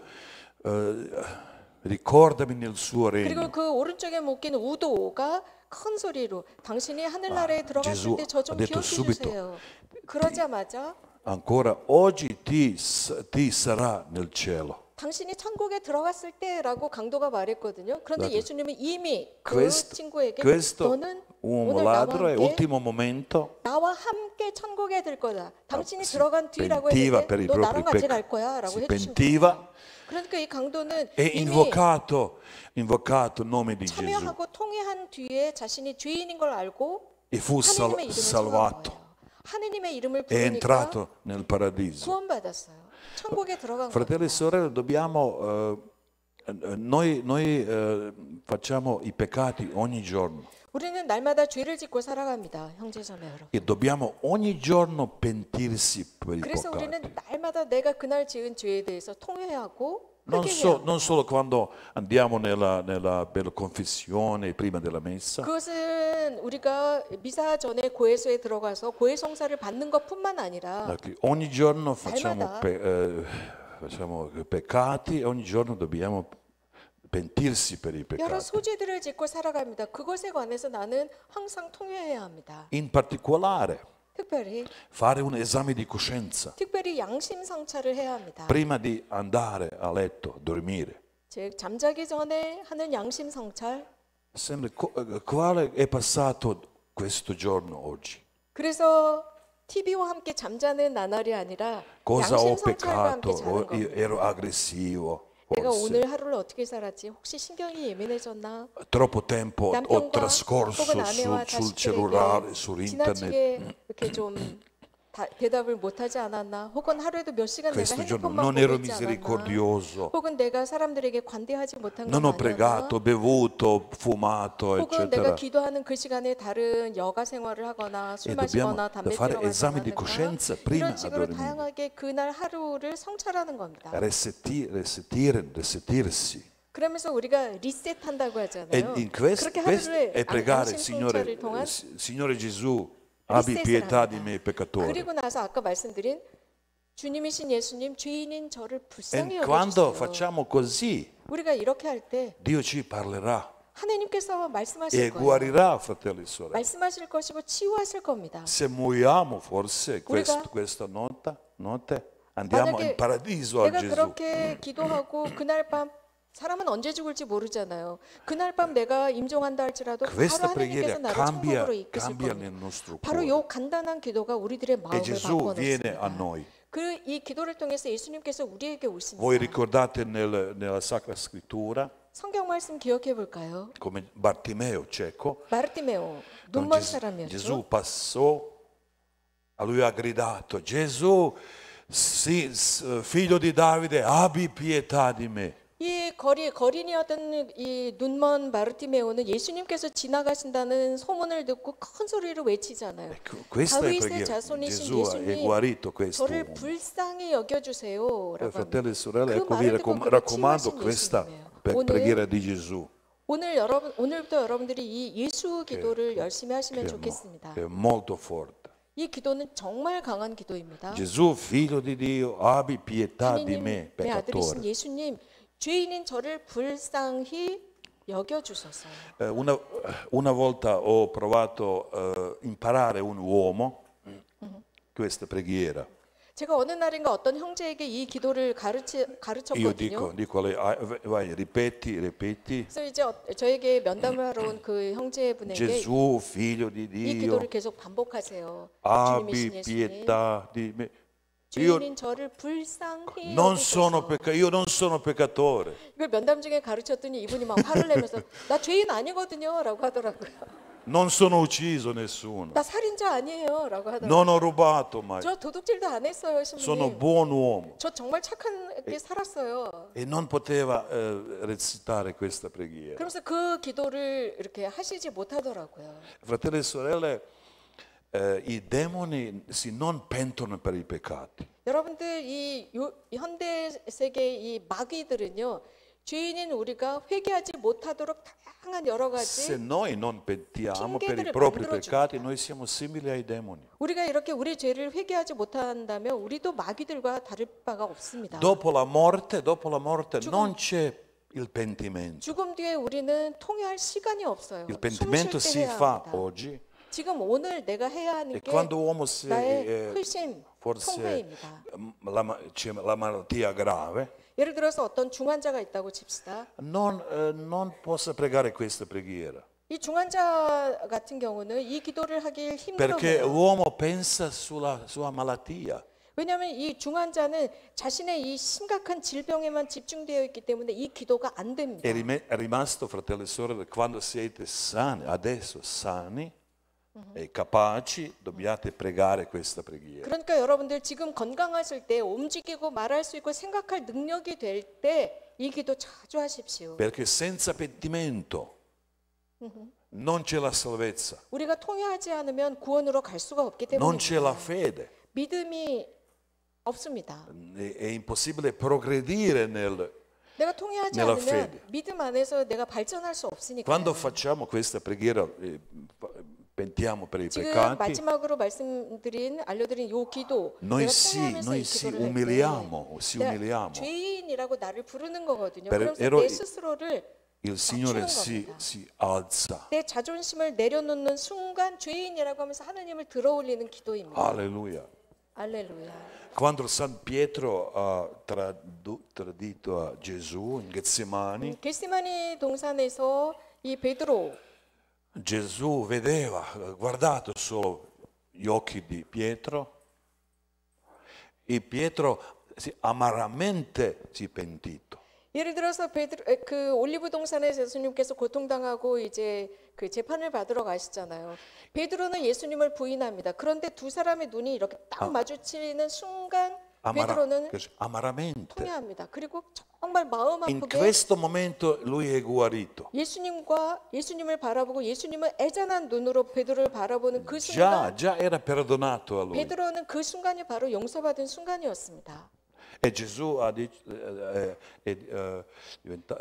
ricordami nel suo
그리고
regno.
그 오른쪽에 묶인 우도가 큰 소리로 당신이 하늘나라에 들어갔을
Gesù
때 저 좀
ha detto
기억해
subito.
주세요. 그러자마자
Ancora oggi ti sarà nel cielo.
당신이 천국에 들어갔을 때라고 강도가 말했거든요. 그런데
맞아요.
예수님은 이미 그
Questo,
친구에게
questo
너는
uomo
오늘 나와
ladro è
함께
ultimo momento.
나와 함께 천국에 들 거다. 당신이
si
들어간 뒤라고
pentiva per
했는데
i
너 나랑
propri
같이 갈 거야라고
si
해주신
pentiva
거예요. 그러니까 이 강도는
e
이미
invocato il nome di Gesù
참여하고 통회한 뒤에 자신이 죄인인 걸 알고
e fu
하느님의 이름을 청한
salvato.
거예요. 하느님의 이름을
È
부르니까
entrato nel paradiso.
구원받았어요. 천국에 들어간
Fratelli e
거예요.
sorelle, noi facciamo i peccati ogni giorno.
우리는 날마다 죄를 짓고 살아갑니다, 형제자매 여러분.
E dobbiamo ogni giorno pentirsi per i
그래서
peccati.
우리는 날마다 내가 그날 지은 죄에 대해서 통회하고
Non,
회개해야
non solo quando andiamo per la confessione prima della messa,
그것은 우리가 미사 전에 고해소에 들어가서 고해 성사를 받는 것뿐만 아니라
ma che ogni giorno
날마다
facciamo peccati e ogni giorno dobbiamo pentirsi per i
여러
peccati.
소재들을 짓고 살아갑니다. 그것에 관해서 나는 항상 통회해야 합니다.
In particolare,
특별히
fare un esame di coscienza
양심 성찰을 해야 합니다.
prima di andare a letto, dormire.
즉 잠자기 전에 하는 양심 성찰.
Quale è passato questo giorno oggi?
그래서 TV와 함께 잠자는 나날이 아니라
Cosa
양심
ho
성찰과 함께
peccato?
자는
Io
겁니다.
ero aggressivo,
내가
forse.
오늘 하루를 어떻게 살았지? 혹시 신경이 예민해졌나?
Troppo tempo ho
남편과
trascorso
혹은 아내와
sul cellulare, su
자식들에게
internet.
지나치게 이렇게 좀 대답을 못하지 않았나? 혹은 하루에도 몇 시간 내가
Questo giorno
핸드폰만
non
보고
ero
있지 않았나?
misericordioso,
혹은 내가 사람들에게 관대하지 못한 건
non ho
아니었나?
pregato, bevuto, fumato,
혹은 내가
eccetera.
기도하는 그 시간에 다른 여가 생활을 하거나 술
E dobbiamo
마시거나 담배
fare
피러
esami di
가거나
coscienza prima
이런
a
식으로
dormire.
다양하게 그날 하루를 성찰하는 겁니다.
Resettirsi.
그러면서 우리가 리셋한다고
E
하잖아요.
in questo
그렇게 하루를
è pregare,
양심
Signore,
성찰을 통한
Signore Gesù, abbi
리셋을
pietà di
합니다.
me peccatore.
그리고 나서 아까 말씀드린 주님이신 예수님 죄인인 저를 불쌍히
E quando
여겨주세요.
facciamo così,
우리가 이렇게 할 때
Dio ci parlerà
하나님께서
e
말씀하실 거예요.
guarirà, fratelli e sorelle.
말씀하실 것이고 치유하실 겁니다.
Se muoiamo forse
우리가
questa notte andiamo in
만약에
paradiso a
내가
Gesù.
그렇게 기도하고 그날 밤 사람은 언제 죽을지 모르잖아요. 그날 밤 내가 임종한다 할지라도 바로
Questa
하나님께서
preghiera
나를
cambia,
천국으로 이끄실
cambia
겁니다.
nel nostro
바로
cuore.
요 간단한 기도가 우리들의
E
마음을
Gesù viene a
바꿔놓습니다.
noi.
그 이 기도를 통해서 예수님께서 우리에게
Voi
오십니다.
ricordate nella Sacra Scrittura
성경 말씀 기억해 볼까요?
come Bartimeo cieco,
바르티메오
quando
눈먼
Gesù
사람이었죠.
passò, a lui ha gridato: Gesù, figlio di Davide, abbi pietà di me.
이 거린이었던 이 눈먼 바르티메오는 예수님께서 지나가신다는 소문을 듣고 큰 소리로 외치잖아요.
Questa è la
다윗의
preghiera.
자손이신
Gesù ha
예수님,
guarito questo
저를
uomo.
불쌍히 여겨주세요라고
Fratelli e
합니다.
sorelle,
그
ecco vi
말을 듣고 그를
raccomando
치유하신
questa
예수님이에요.
preghiera di Gesù.
오늘부터 여러분들이 이 예수 기도를 열심히 하시면 좋겠습니다.
È molto forte.
이 기도는 정말 강한 기도입니다.
Gesù, figlio di Dio, abbi pietà di
하나님,
me,
내 아들이신
peccatore.
예수님, 죄인인 저를 불쌍히 여겨주소서.
Una volta ho provato a imparare un uomo questa preghiera.
제가 어느 날인가 어떤 형제에게 이 기도를
Io
가르쳤거든요.
dico a lei, vai, ripeti.
그래서 이제 저에게 면담을 하러 온 그 형제분에게
Gesù, figlio di
이
Dio,
기도를 계속 반복하세요.
abbi
주님이신 예수님,
pietà di me.
죄인인 저를 불쌍히
Non sono
여기소서.
io non sono peccatore.
이걸 면담 중에 가르쳤더니 이분이 막 화를 내면서 나 죄인 아니거든요라고 하더라고요.
Non sono ucciso nessuno.
나 살인자 아니에요라고 하더라고요.
Non ho rubato mai.
저 도둑질도 안 했어요,
Sono
신부님.
buon uomo.
저 정말 착하게 살았어요.
E non poteva recitare questa preghiera.
그러면서 그 기도를 이렇게 하시지 못하더라고요.
Fratelli e sorelle, i demoni non pentono per i peccati.
여러분들 이 현대 세계의 이 마귀들은요, 죄인인 우리가 회개하지 못하도록 다양한 여러
Se
가지
noi non pentiamo per i
핑계들을
propri
만들어줍니다.
peccati, noi siamo simili ai demoni.
우리가 이렇게 우리 죄를 회개하지 못한다면 우리도 마귀들과 다를 바가 없습니다.
Dopo la morte non c'è il pentimento.
죽음 뒤에 우리는 통회할 시간이 없어요.
Il
숨
pentimento
쉴 때
si
해야
fa
합니다.
oggi
지금 오늘 내가 해야 하는
e
게
quando uomo si,
나의 회심,
forse
통회입니다.
c'è la malattia grave,
예를 들어서 어떤 중환자가 있다고 칩시다.
non possa pregare questa preghiera.
이 중환자 같은 경우는 이 기도를 하길
Perché
힘들어해요.
l'uomo pensa sulla sua malattia.
왜냐하면 이 중환자는 자신의 이 심각한 질병에만 집중되어 있기 때문에 이 기도가 안 됩니다.
È rimasto, fratelli e sorelle, quando siete sani, adesso sani e capaci, dobbiate pregare questa preghiera.
그러니까 여러분들 지금 건강하실 때 움직이고 말할 수 있고 생각할 능력이 될 때 이 기도 자주 하십시오.
Perché senza pentimento non c'è la salvezza,
우리가 통회하지 않으면 구원으로 갈 수가 없기
non c'è la
때문입니다.
fede,
믿음이 없습니다.
è impossibile progredire
내가 통회하지
nella
않으면
fede.
믿음 안에서 내가 발전할 수 없으니까요.
Quando facciamo questa preghiera, pentiamo per i
지금
peccati,
마지막으로 알려드린 요 기도
noi
내가
sì,
통회하면서
noi
이
si
기도를 할 때
umiliamo,
내가 죄인이라고 나를 부르는 거거든요.
Per-
그러면서
ero-
내 스스로를
il Signore
낮추는 겁니다.
si alza.
내 자존심을 내려놓는 순간 죄인이라고 하면서 하나님을 들어올리는 기도입니다.
Alleluia.
할렐루야.
Quando San Pietro ha tradito a Gesù in Getsemani,
겟세마니 동산에서 이 베드로
Gesù vedeva, ha guardato solo gli occhi di Pietro e Pietro amaramente si è pentito.
예를 들어서 그 올리브 동산에서 예수님께서 고통당하고 이제 그 재판을 받으러 가시잖아요. 베드로는 예수님을 부인합니다. 그런데 두 사람의 눈이 이렇게 딱 마주치는 순간 베드로는
Amaramente.
통회합니다. 그리고 정말 마음
In
아프게
questo momento lui è guarito.
예수님을 바라보고 예수님을 애잔한 눈으로 베드로를 바라보는 그 순간
Già era perdonato a lui.
베드로는 그 순간이 바로 용서받은 순간이었습니다.
E Gesù ha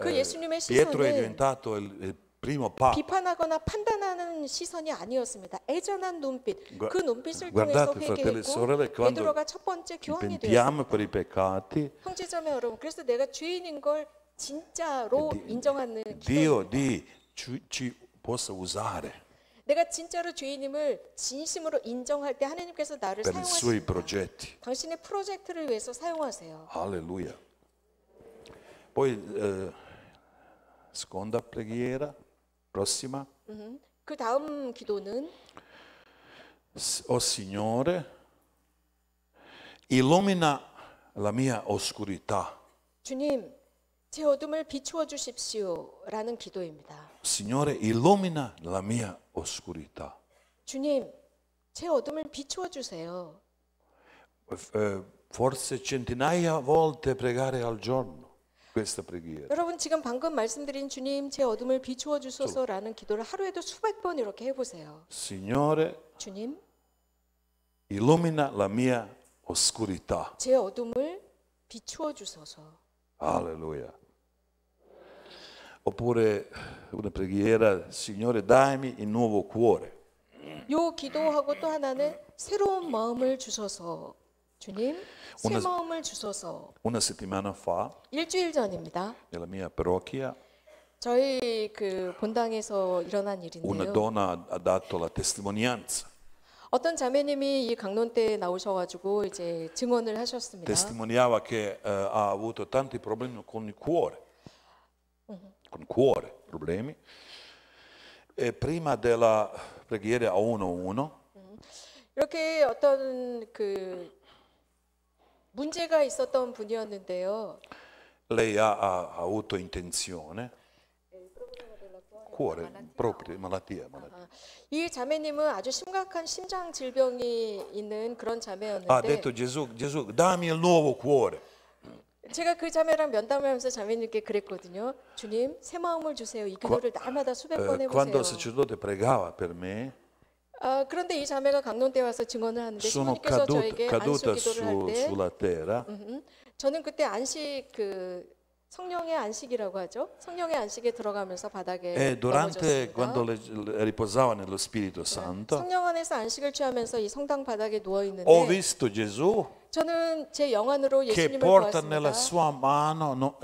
그 예수님의
Pietro è
시선은
diventato il primo papa.
비판하거나 판단하는 시선이 아니었습니다. 애잔한 눈빛, 그 눈빛을 통해서
Guardate, fratelli e
회개했고
sorelle, quando
베드로가 첫 번째
ci
교환이
pentiamo per
되었습니다.
i peccati,
형제자매 여러분, 그래서 내가 죄인인 걸 진짜로 인정하는
Dio
기도입니다.
ci possa usare
내가 진짜로 죄인임을 진심으로 인정할 때 하나님께서 나를
per i suoi
사용하십니다.
progetti.
당신의 프로젝트를 위해서 사용하세요.
Alleluia. Poi seconda preghiera, prossima.
그 다음 기도는
O Signore, illumina la mia oscurità.
주님, 제 어둠을 비추어 주십시오라는 기도입니다.
Signore, illumina la mia oscurità.
주님, 제 어둠을 비추어 주세요.
Forse centinaia volte pregare al giorno questa preghiera.
여러분 지금 방금 말씀드린 주님, 제 어둠을 비추어 주소서라는 기도를 하루에도 수백 번 이렇게 해보세요.
Signore,
주님,
illumina la mia oscurità.
제 어둠을 비추어 주소서.
Alleluia. Oppure una preghiera, Signore, dammi il nuovo cuore.
요 기도하고 또 하나는 새로운 마음을 주소서. 주님, 새
오늘-
마음을 주소서.
Una settimana fa,
일주일 전입니다.
nella mia parrocchia,
저희 그 본당에서 일어난
una
일인데요.
donna ha dato la testimonianza.
어떤 자매님이 이 강론 때 나오셔가지고 이제 증언을 하셨습니다.
Testimoniava che ha avuto tanti problemi con il cuore. Con il cuore, problemi. E prima della preghiera a 1-1,
이렇게 어떤 그 문제가 있었던 분이었는데요.
lei ha avuto intenzione, cuore, proprio malattia.
이 자매님은 아주 심각한 심장 질병이 있는 그런
Ha
자매였는데
detto Gesù, dammi il nuovo cuore.
제가 그 자매랑 면담하면서 자매님께 그랬거든요. 주님, 새 마음을 주세요. 이 기도를 날마다 수백 번
Quando il
해보세요.
sacerdote pregava per me,
그런데 이 자매가 강론 때 와서 증언을 하는데
sono
신부님께서 저에게 안수
caduta
기도를 할 때
sulla terra.
저는 그때 안식 그 성령의 안식이라고 하죠. 성령의 안식에 들어가면서 바닥에
E durante,
넘어졌습니다.
quando riposava nello Spirito Santo,
성령 안에서 안식을 취하면서 이 성당 바닥에 누워
ho
있는데
visto Gesù
저는 제 영안으로
che
예수님을
porta
보았습니다.
nella sua mano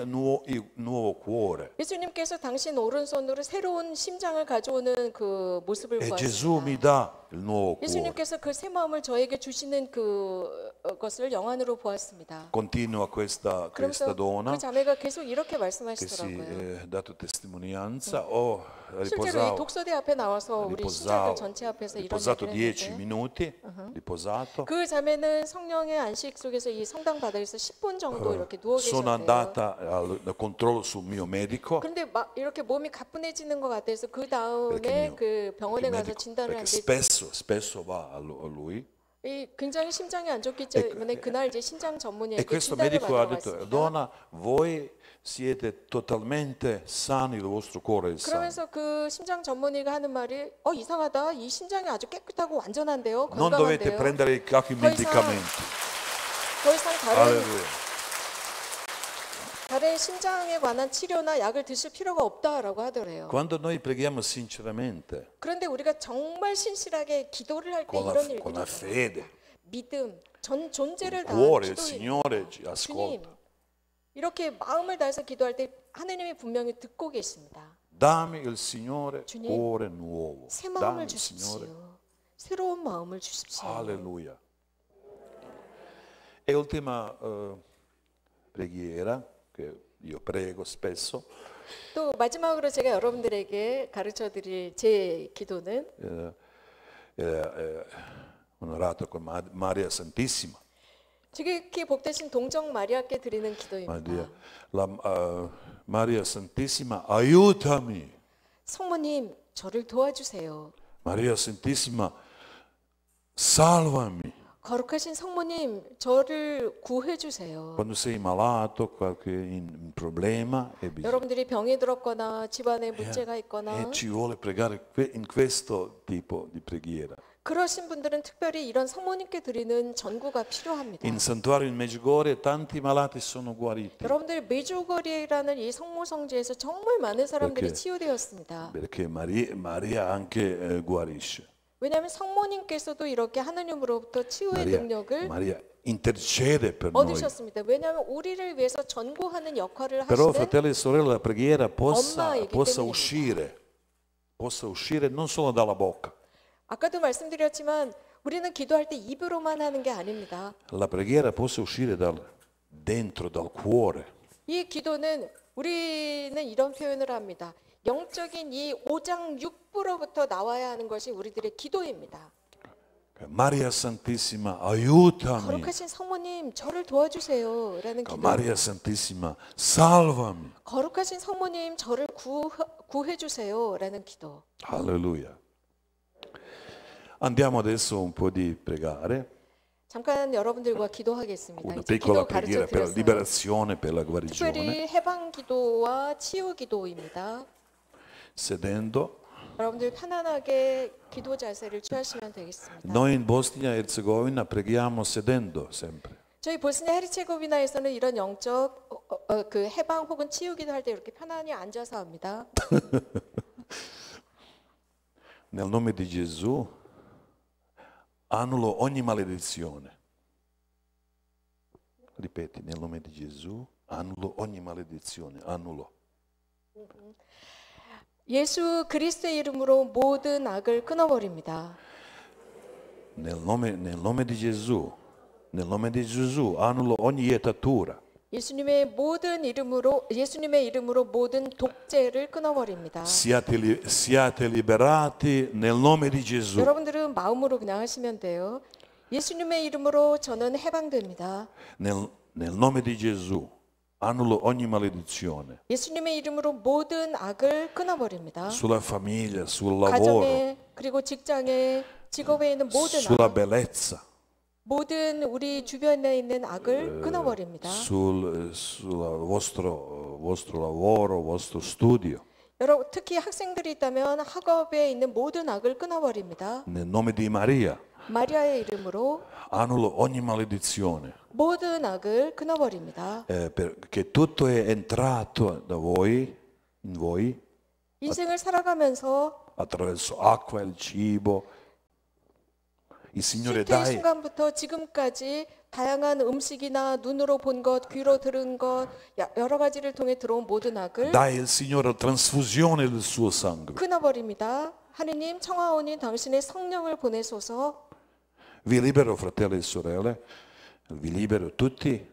il nuovo cuore.
예수님께서 당신 오른손으로 새로운 심장을 가져오는 그 모습을
E Gesù mi
보았습니다.
dà il nuovo cuore.
예수님께서 그 새 마음을 저에게 주시는 그것을 영안으로 보았습니다.
Continua questa
그러면서
donna
그 자매가 계속 이렇게
che si
말씀하시더라고요.
è dato testimonianza. Oh,
실제로 이
riposavo,
독서대 앞에 나와서 우리 신자들 전체 앞에서 이런
riposato
얘기를
10
했는데
minuti, riposato.
그 자매는 성령의 안식 속에서 이 성당 바닥에서 10분 정도 이렇게 누워
Sono
계셨대요.
andata al controllo sul mio medico.
그런데 막 이렇게 몸이 가뿐해지는 것 같아서 그
perché
다음에
mio-
그 병원에
perché
가서 진단을
perché
하는데
spesso va a lui.
이 굉장히 심장이 안 좋기 때문에 그날 이제 심장
E
전문의에게
questo
진단을
medico ha
받으러
detto,
갔습니다.
donna, voi siete totalmente sani, il vostro cuore è sano.
그러면서 그 심장 전문의가 하는 말이 이상하다. 이 심장이 아주 깨끗하고 완전한데요.
Non dovete
건강한데요.
prendere qualche medicamento.
더 이상
Alleluia.
다른 심장에 관한 치료나 약을 드실 필요가 없다라고 하더래요.
Quando noi preghiamo sinceramente,
그런데 우리가 정말 신실하게 기도를 할 때 이런 일들이
con la fede,
믿음, 전 존재를
il
다한
cuore, il
기도입니다.
Signore ci
주님,
ascolta.
이렇게 마음을 다해서 기도할 때 하느님이 분명히 듣고 계십니다.
Dammi il Signore
주님,
cuore nuovo.
새
Dammi
마음을
il
주십시오.
Signore.
새로운 마음을 주십시오.
Alleluia. E ultima preghiera che io prego spesso.
또 마지막으로 제가 여러분들에게 가르쳐드릴 제 기도는
Onorato con Maria Santissima.
지극히 복되신 동정 마리아께 드리는 기도입니다.
Maria Santissima, aiutami.
성모님, 저를 도와주세요.
Maria Santissima, salvami.
거룩하신 성모님, 저를 구해주세요.
Quando sei malato, qualche problema, e
여러분들이 병이 들었거나 집안에 문제가 있거나
ci vuole pregare in questo tipo di preghiera.
그러신 분들은 특별히 이런 성모님께 드리는 전구가 필요합니다.
In Santuario in Medjugorje tanti malati sono guariti.
여러분들 메주거리라는 이 성모성지에서 정말 많은 사람들이
이렇게.
치유되었습니다.
Perché Maria anche guarisce.
왜냐하면 성모님께서도 이렇게 하나님으로부터 치유의 능력을
Maria intercede per noi.
얻으셨습니다. 왜냐하면 우리를 위해서 전구하는 역할을
Però
하시는
fratelli e sorelle, la preghiera
엄마이기
possa
때문입니다.
uscire non solo dalla bocca.
아까도 말씀드렸지만 우리는 기도할 때 입으로만 하는 게 아닙니다.
La preghiera possa uscire dentro, dal cuore.
이 기도는 우리는 이런 표현을 합니다. 영적인 이 5장 6부로부터 나와야 하는 것이 우리들의 기도입니다.
Maria Santissima, aiutami.
거룩하신 성모님, 저를 도와주세요. 라는 기도.
Maria Santissima, salvami.
거룩하신 성모님, 저를 구해주세요. 라는 기도.
Alleluia. Andiamo adesso un po' di pregare.
잠깐 여러분들과 기도하겠습니다.
Una
이제
piccola
기도
preghiera per la
가르쳐 드렸어요.
liberazione, per la guarigione.
특별히 해방 기도와 치유 기도입니다.
Sedendo.
여러분들 편안하게 기도 자세를 취하시면 되겠습니다.
Noi in Bosnia e Herzegovina preghiamo sedendo sempre.
저희 보스니아 헤르체고비나에서는 이런 영적 그 해방 혹은 치유 기도할 때 이렇게 편안히 앉아서 합니다.
Nel nome di Gesù annulo ogni maledizione. Ripeti, nel nome di Gesù annulo ogni maledizione. Annulo.
예수 그리스도의 이름으로 모든 악을 끊어버립니다.
Nel nome di Gesù annulo ogni ietatura.
예수님의 이름으로 모든 독재를 끊어버립니다.
Siate liberati nel nome di Gesù.
여러분들은 마음으로 그냥 하시면 돼요. 예수님의 이름으로 저는 해방됩니다.
Nel nome di Gesù annulo ogni maledizione.
예수님의 이름으로 모든 악을 끊어버립니다.
Sulla famiglia, sul lavoro,
가정에 그리고 직장에 직업에 있는 모든
sulla
악,
bellezza,
모든 우리 주변에 있는 악을 끊어버립니다.
sul vostro lavoro, vostro studio.
여러분 특히 학생들이 있다면 학업에 있는 모든 악을 끊어버립니다.
Nel nome di Maria
마리아의 이름으로
annulo ogni maledizione.
모든 악을 끊어버립니다.
Perché tutto è entrato da voi, in voi,
인생을 살아가면서
attraverso acqua, il cibo. Il Signore
쉴때의
dai,
순간부터 지금까지 다양한 음식이나 눈으로 본 것, 귀로 들은 것, 여러 가지를 통해 들어온 모든 악을
dai il Signore la trasfusione del suo sangue.
끊어버립니다. 하느님 청하오니 당신의 성령을 보내소서.
Vi libero, fratelli e sorelle, vi libero tutti.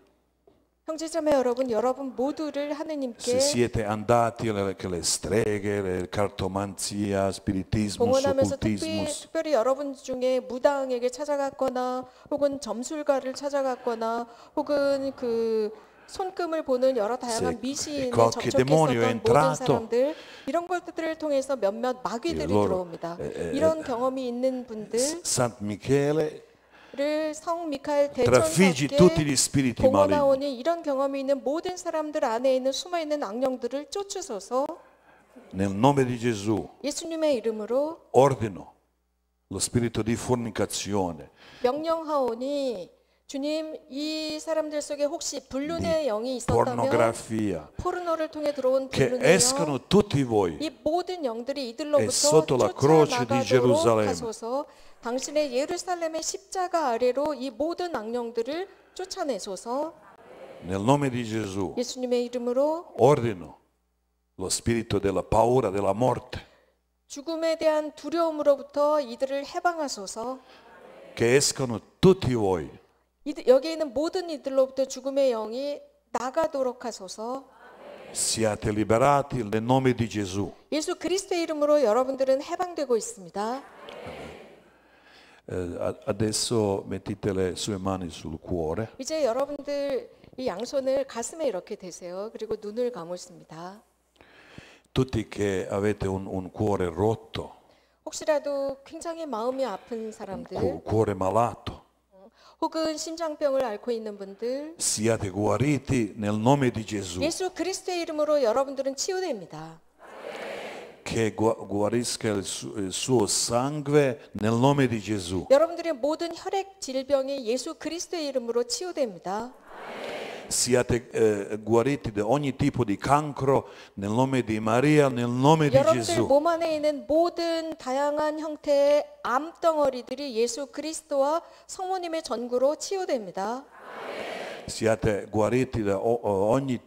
형제자매 여러분 모두를
Se
하느님께
siete andati alle streghe, alle cartomanzia, spiritismo,
봉헌하면서
occultismo,
특별히 여러분 중에 무당에게 찾아갔거나 혹은 점술가를 찾아갔거나 혹은 그 손금을 보는 여러 다양한 미신에
qualche demonio è
접촉했었던 모든
entrato,
사람들 이런 것들을 통해서 몇몇 마귀들이
loro,
들어옵니다. 이런 경험이 있는 분들
San Michele
성 미카엘
trafiggi tutti gli
대천사께
spiriti maligni.
공언하오니 이런 경험이 있는 모든 사람들 안에 있는 숨어있는 악령들을 쫓으소서.
Nel nome di Gesù
예수님의 이름으로
ordino lo spirito di fornicazione,
명령하오니 주님, 이 사람들 속에 혹시 불륜의 영이 있었다면
pornografia,
포르노를 통해 들어온
che
불륜의
escano
영,
tutti voi
이 모든 영들이
e
이들로부터
sotto la croce di
쫓아나가도록
Gerusalemme.
하소서. 당신의 예루살렘의 십자가 아래로 이 모든 악령들을 쫓아내소서.
Nel nome di Gesù
예수님의 이름으로
ordino lo spirito della paura della morte
죽음에 대한 두려움으로부터 이들을 해방하소서.
che escano tutti voi
여기 있는 모든 이들로부터 죽음의 영이 나가도록 하소서.
siate liberati nel nome di Gesù.
예수 그리스도의 이름으로 여러분들은 해방되고 있습니다.
Adesso mettete le sue mani sul cuore.
이제 여러분들 이 양손을 가슴에 이렇게 대세요. 그리고 눈을 감으십니다.
Tutti che avete un cuore rotto,
혹시라도 굉장히 마음이 아픈 사람들,
cuore malato,
혹은 심장병을 앓고 있는 분들,
siate guariti nel nome di Gesù.
예수 그리스도의 이름으로 여러분들은 치유됩니다.
Che guarisca il suo sangue nel nome di Gesù.
여러분들의 모든 혈액 질병이 예수 그리스도의 이름으로 치유됩니다.
Siate guariti da ogni tipo di cancro nel nome di Maria, nel nome di
여러분들
Gesù.
몸 안에 있는 모든 다양한 형태의 암덩어리들이 예수 그리스도와 성모님의 전구로 치유됩니다.
Siate guariti da ogni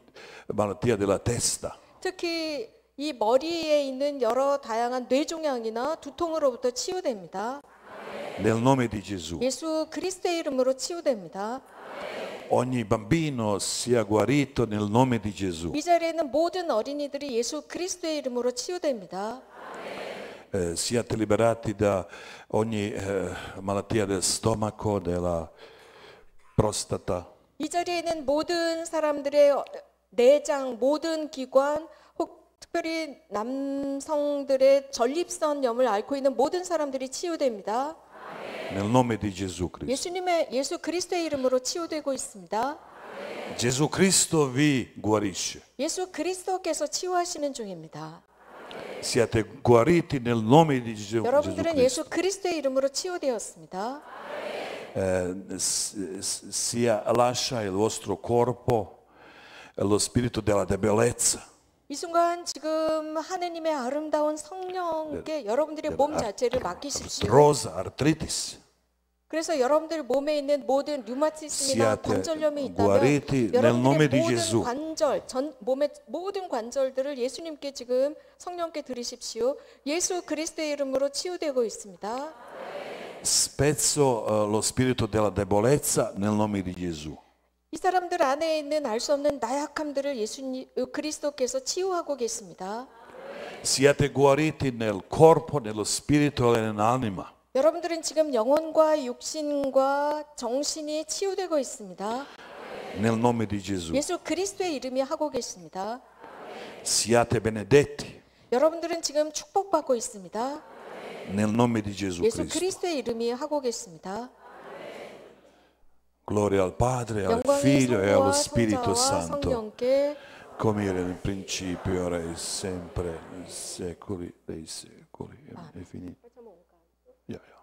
malattia della testa.
특히 이 머리에 있는 여러 다양한 뇌종양이나 두통으로부터 치유됩니다.
Nel nome di Gesù.
예수 그리스도의 이름으로 치유됩니다.
Ogni bambino sia guarito nel nome di Gesù.
이 자리에 있는 모든 어린이들이 예수 그리스도의 이름으로 치유됩니다.
Siate liberati da ogni malattia del stomaco, della prostata.
이 자리에 있는 모든 사람들의 내장, 모든 기관, 특별히 남성들의 전립선염을 앓고 있는 모든 사람들이 치유됩니다.
Nel nome di Gesù Cristo.
예수 그리스도의 이름으로 치유되고 있습니다.
Gesù Cristo vi guarisce.
예수 그리스도께서 치유하시는 중입니다.
Siate guariti nel nome di Gesù
여러분들은
Cristo.
예수 그리스도의 이름으로 치유되었습니다.
Lascia il vostro corpo lo spirito della debolezza.
이 순간 지금 하느님의 아름다운 성령께 여러분들의 몸 자체를 맡기십시오.
Artrosa, artritis.
그래서 여러분들 몸에 있는 모든 류마티즘이나
Siate
관절염이 있다면
guariti nel nome di
여러분들의
Gesù.
모든 관절, 몸의 모든 관절들을 예수님께 지금 성령께 드리십시오. 예수 그리스도의 이름으로 치유되고 있습니다.
Spezzo lo spirito della debolezza nel nome di Gesù.
이 사람들 안에 있는 알 수 없는 나약함들을 예수님 그리스도께서 치유하고 계십니다.
Siate guariti nel corpo, nello spirito e nell'anima.
여러분들은 지금 영혼과 육신과 정신이 치유되고 있습니다.
Nel nome di Gesù.
예수 그리스도의 이름이 하고 계십니다.
Siate benedetti.
여러분들은 지금 축복받고 있습니다.
Nel nome di Gesù
예수
Cristo.
그리스도의 이름이 하고 계십니다.
Gloria al Padre, al
영광이
Figlio e allo
성부와
Spirito
성자와
Santo,
성령께
come era nel principio, ora e sempre, nei secoli dei secoli. È finito. Yeah, yeah.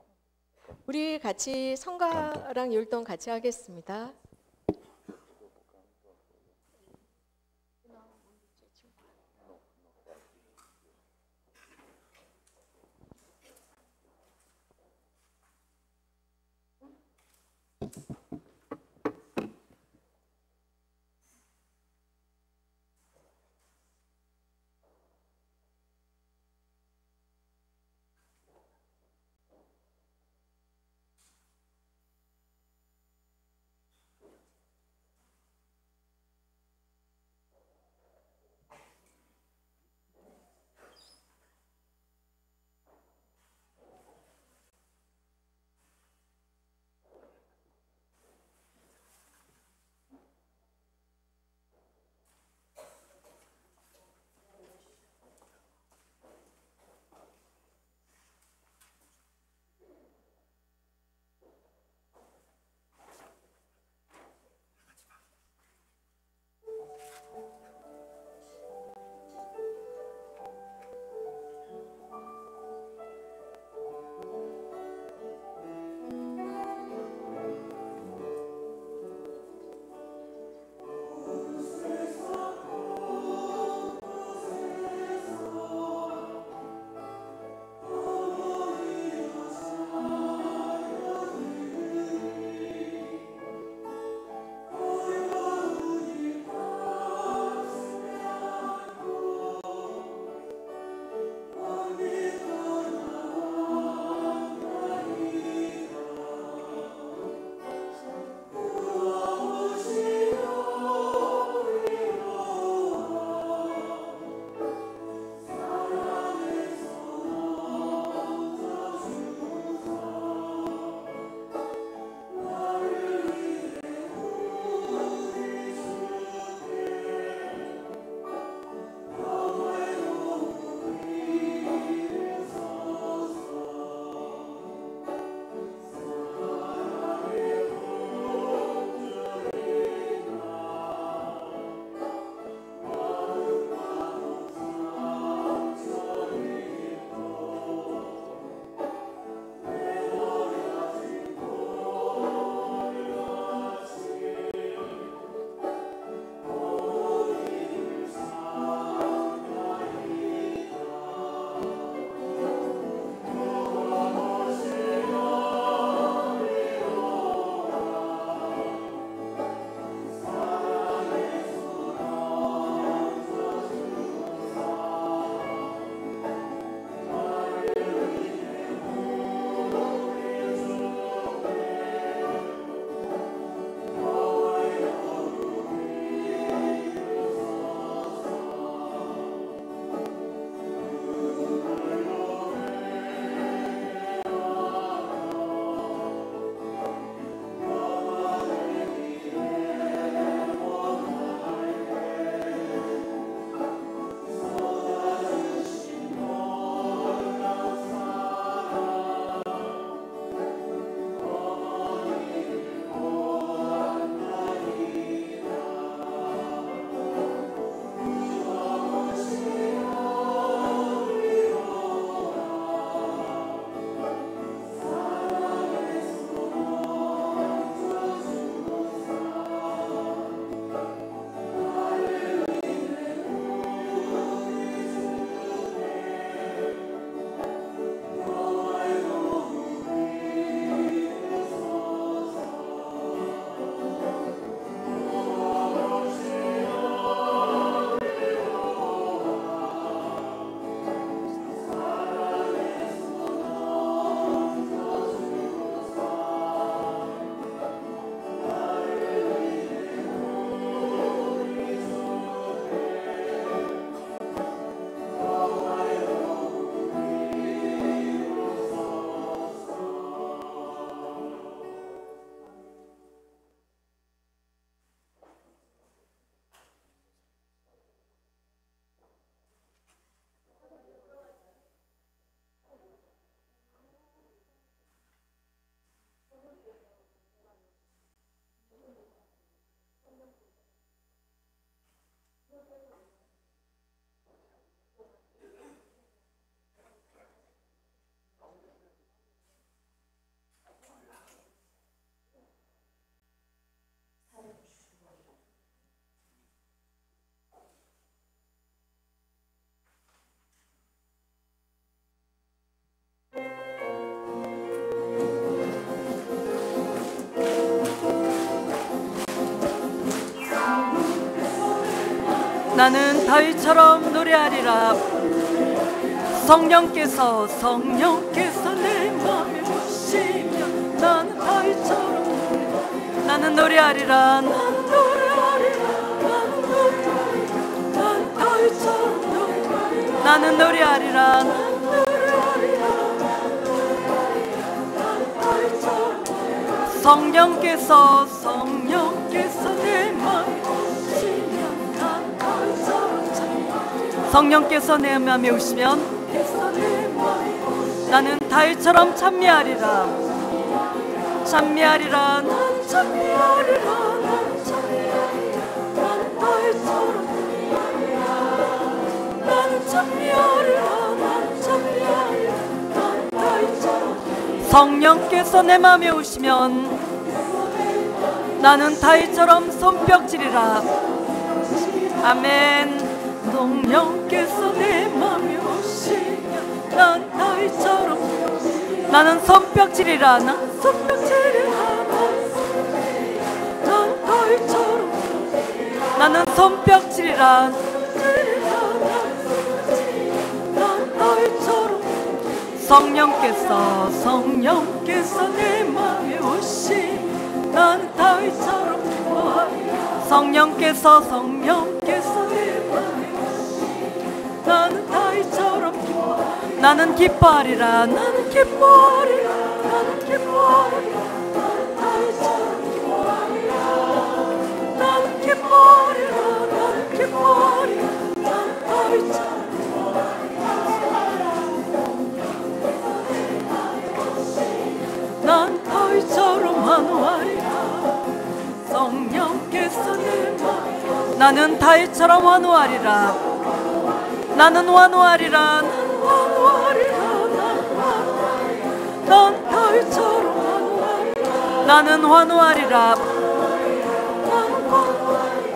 우리 같이 성가랑 율동 같이 하겠습니다.
나는 다윗처럼 노래하리라. 성령께서 내 맘에 오시면 나는 다윗처럼 나는 노래하리라. 나는 다윗처럼 나는 노래하리라. 성령께서 내 맘에 오시면 나는 다윗처럼 성령께서 내 맘에 오시면 나는 다윗처럼 찬미하리라. 찬미하리라. 난 찬미하리라. 난 찬미하리라. 나는 다윗처럼 나는 찬미하리라. 나는 찬미하리라. 나는 다윗처럼 성령께서 내 맘에 오시면 나는 다윗처럼 손뼉치리라. 아멘. 성령께서 내 맘에 오시면 난 다윗처럼 나는 손뼉치리라. 난 손뼉치리라. 난 다윗처럼 나는 손뼉치리라. 난 다윗처럼 성령께서 내 맘에 오시면 나는 다윗처럼 기뻐하리라. 성령께서 내 맘에 오시면 나는 다윗처럼 기뻐하리라. 나는 기뻐하리라. 나는 기뻐하리라. 나는 기뻐하리라. 나는 다윗처럼 기뻐하리라. 나는 기뻐하리라. 나는 기뻐하리라. 나는 다윗처럼 난 다윗처럼 환호하리라. 성령께서 내 맘에 나는 다윗처럼 환호하리라. 나는 환호하리라. 나는 환호하리라. 난 다윗처럼 환호하리라. 나는 환호하리라. 나는 환호하리라.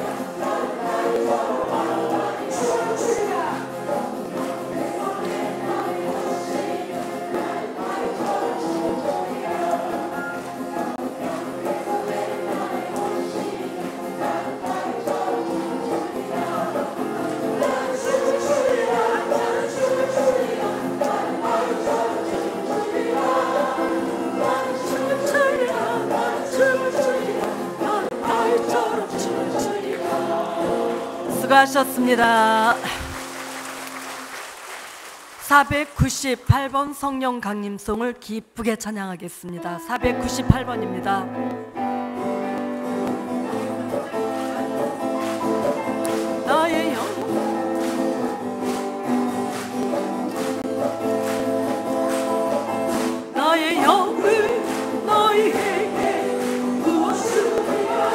수고하셨습니다. 498번 성령 강림송을 기쁘게 찬양하겠습니다. 498번입니다. 나의 영혼 나의 영을 너희에게 부었으리라.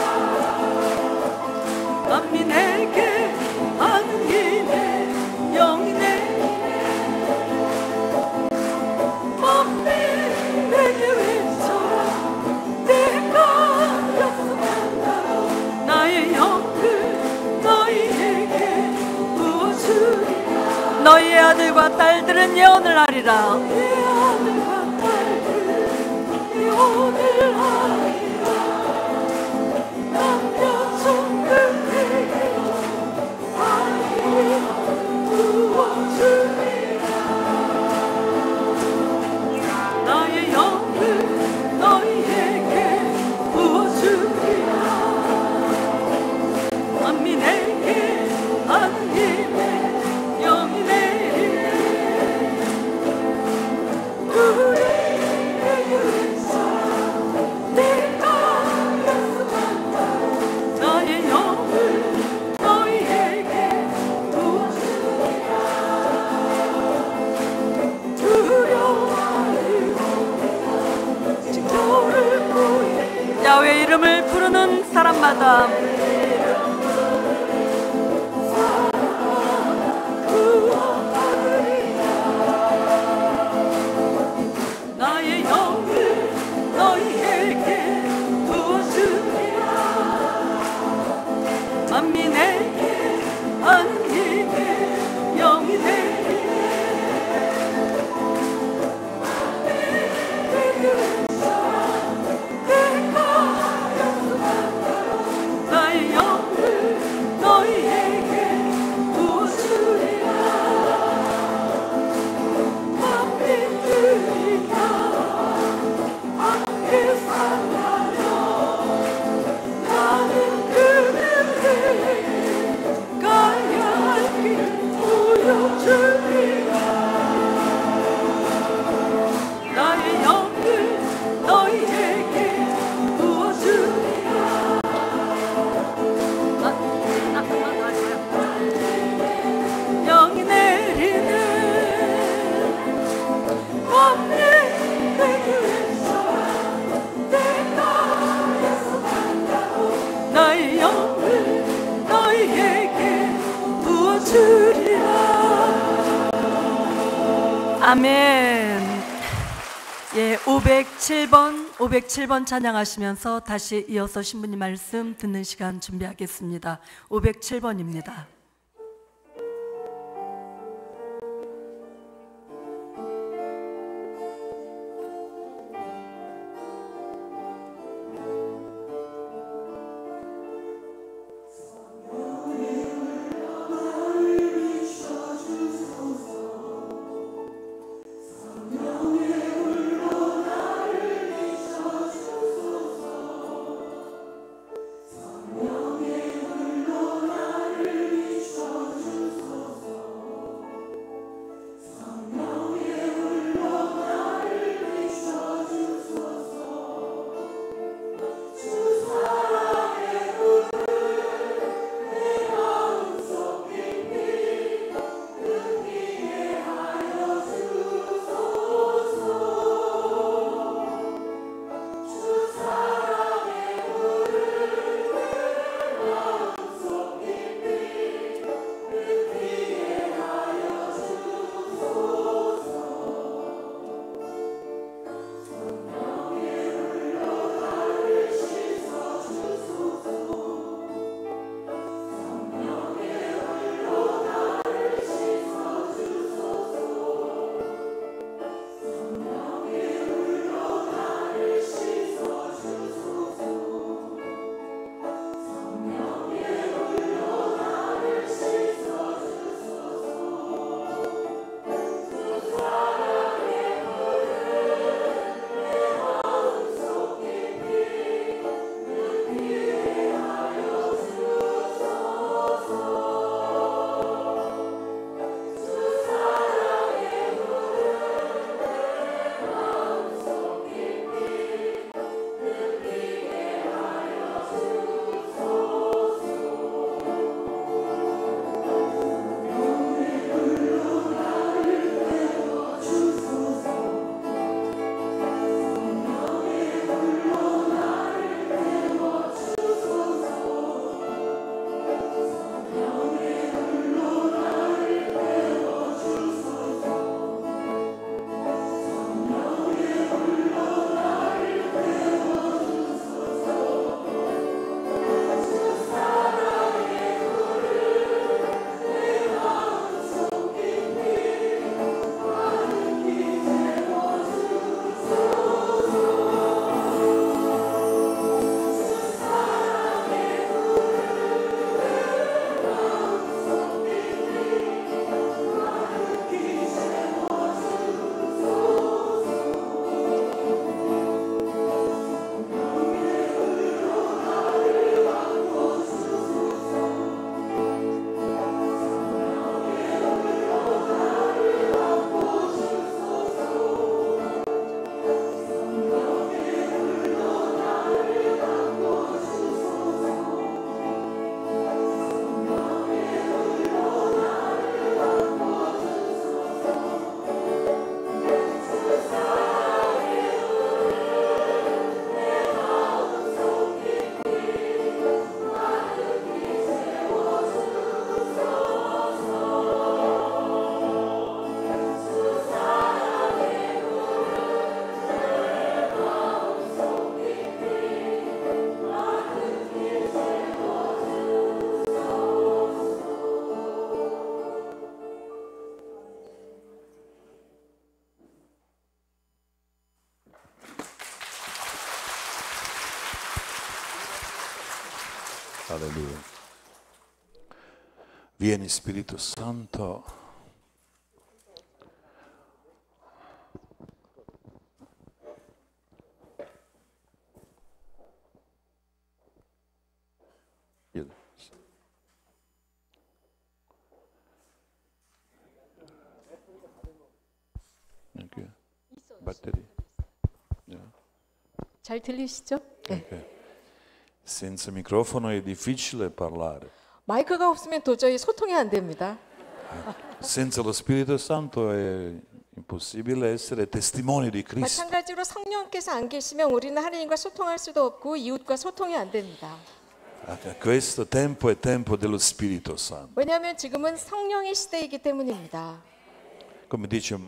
만민에게 하는 길에 영이 맘이 내게 외쳐라. 내가 약속한다. 나의 영을 너희에게 부어주리라. 너희의 아들과 딸들은 예언을 하리라. 너희의 아들과 딸들은 예언을 하리라. 남녀 종들에게 나의 영을 너희에게 부어주리라. 만민에게 하느님의 영이 내리네. 우리에게 외쳐 내가 약속한다. 나의 영을 너희에게 야훼 이름을 부르는 사람마다 나의 영을 너희에게 부어주리라. 만민에게 하느님의 영이 내리네. 나의 채워주리라. 아멘. 예, 507번 찬양하시면서 다시 이어서 신부님 말씀 듣는 시간 준비하겠습니다. 507번입니다.
Alleluia. Vieni Spirito Santo.
배터리. 잘 들리시죠? 네.
Senza microfono è difficile parlare.
마이크가 없으면 도저히 소통이 안 됩니다.
Senza lo Spirito Santo è impossibile essere testimoni di Cristo.
마찬가지로 성령께서 안 계시면 우리는 하나님과 소통할 수도 없고 이웃과 소통이 안 됩니다.
Questo tempo è tempo dello Spirito Santo.
왜냐하면 지금은 성령의 시대이기 때문입니다.
Come dice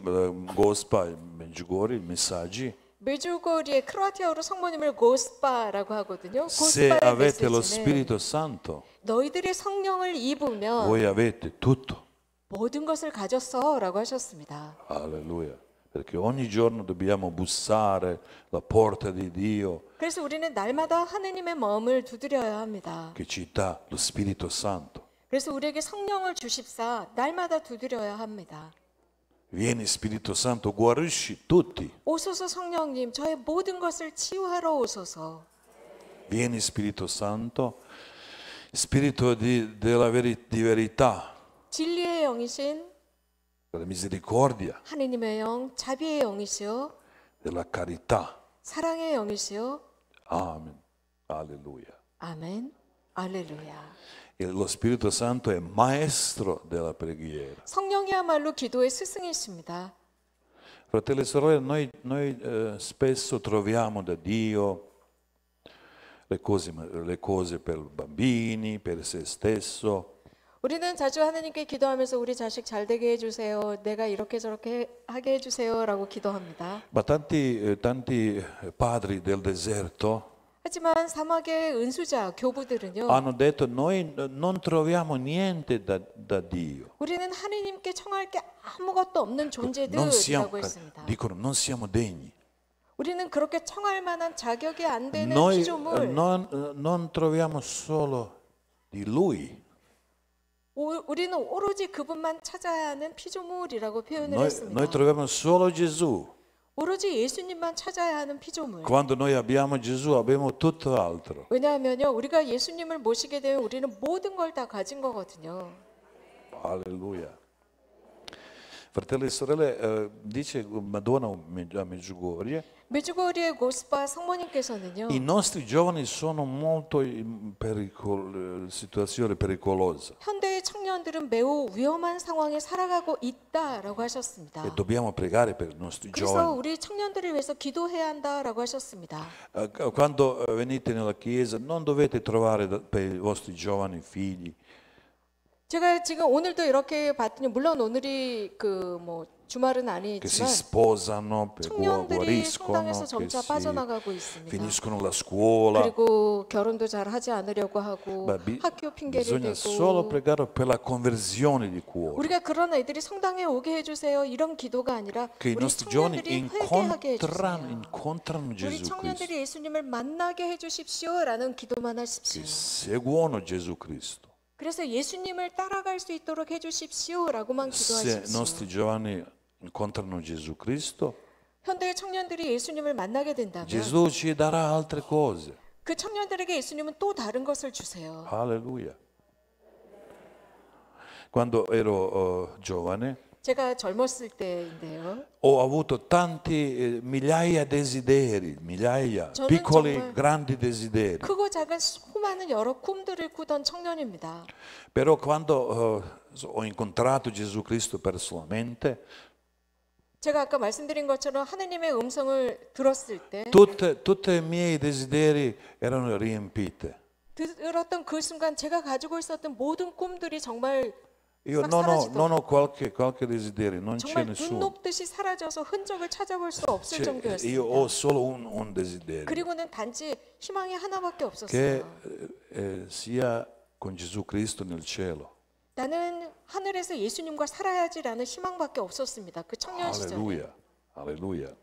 Gospa in Medjugorje, i messaggi,
메주고리의 크로아티아어로 성모님을 고스파라고 하거든요.
se
고스파의
avete lo
메시지는
Spirito Santo,
너희들이 성령을 입으면
voi avete tutto.
모든 것을 가졌어라고 하셨습니다.
Alleluia. Perché ogni giorno dobbiamo bussare la porta di Dio
그래서 우리는 날마다 하느님의 마음을 두드려야 합니다.
che ci dà lo Spirito Santo.
그래서 우리에게 성령을 주십사 날마다 두드려야 합니다.
Vieni Spirito Santo, guarisci tutti.
오소서 성령님, 저의 모든 것을 치유하러 오소서.
Vieni Spirito Santo, Spirito di verità,
진리의 영이신
della misericordia,
하느님의 영, 자비의 영이시여,
della carità.
사랑의 영이시여.
Amen. Alleluia.
아멘. 알렐루야.
E lo Spirito Santo è maestro della preghiera.
성령이야말로 기도의 스승이십니다.
Fratelli e sorelle, noi spesso troviamo da Dio le cose per bambini, per se stesso.
우리는 자주 하느님께 기도하면서 우리 자식 잘 되게 해주세요. 내가 이렇게 저렇게 하게 해주세요라고 기도합니다.
Ma tanti padri del deserto
하지만 사막의 은수자, 교부들은요.
hanno detto noi non troviamo niente da Dio.
우리는 하느님께 청할 게 아무것도 없는 존재들이라고 했습니다.
dicono non siamo degni.
우리는 그렇게 청할 만한 자격이 안 되는
Noi
피조물.
non troviamo solo di Lui.
우리는 오로지 그분만 찾아야 하는 피조물이라고 표현을
Noi
했습니다.
troviamo solo Gesù.
오로지 예수님만 찾아야 하는 피조물.
Quando noi abbiamo Gesù abbiamo tutto altro.
왜냐하면요, 우리가 예수님을 모시게 되면 우리는 모든 걸 다 가진 거거든요.
Alleluia. Fratelli e sorelle, dice Madonna a Medjugorje,
메주고리의 고스파 성모님께서는요.
i nostri giovani sono molto in situazione pericolosa
현대의 청년들은 매우 위험한 상황에 살아가고 있다라고 하셨습니다.
e dobbiamo pregare per i nostri
그래서
giovani.
우리 청년들을 위해서 기도해야 한다라고 하셨습니다.
Quando venite nella chiesa non dovete trovare per i vostri giovani figli
제가 지금 오늘도 이렇게 봤더니 물론 오늘이 그 뭐 주말은
che si
아니지만
sposano,
청년들이
guariscono,
성당에서
che
점차
si
빠져나가고 있습니다.
finiscono la scuola.
그리고 결혼도 잘 하지 않으려고 하고
Ma
학교 핑계를
bisogna solo
대고
pregare per la conversione di cuore.
우리가 그런 애들이 성당에 오게 해주세요 이런 기도가 아니라
Che i
우리
nostri giovani
청년들이 회개하게 해주세요.
incontrano
우리
Gesù Cristo,
청년들이 예수님을 만나게 해주십시오라는 기도만
che
하십시오.
seguono Gesù Cristo.
그래서 예수님을 따라갈 수 있도록 해주십시오라고만
Se i
기도하십시오.
nostri giovani incontrano Gesù Cristo,
현대의 청년들이 예수님을 만나게 된다면
Gesù ci darà altre cose.
그 청년들에게 예수님은 또 다른 것을 주세요.
Alleluia. Quando ero giovane
제가 젊었을 때인데요.
ho avuto tanti migliaia desideri, migliaia,
저는
piccoli,
정말
grandi desideri.
크고 작은 수많은 여러 꿈들을 꾸던 청년입니다.
Però quando ho incontrato Gesù Cristo personalmente,
제가 아까 말씀드린 것처럼 하느님의 음성을 들었을 때
tutti i miei desideri erano riempite.
들었던 그 순간 제가 가지고 있었던 모든 꿈들이 정말
Io
싹
non
사라지더라고요.
ho qualche desiderio, non c'è
정말 눈
nessuno.
높듯이 사라져서 흔적을 찾아볼 수 없을
Io
정도였습니다.
ho solo un desiderio,
그리고는 단지 희망이 하나밖에
che
없었어요.
sia con Gesù Cristo nel cielo.
나는 하늘에서 예수님과 살아야지라는 희망밖에 없었습니다. 그 청년 시절에.
Alleluia, alleluia.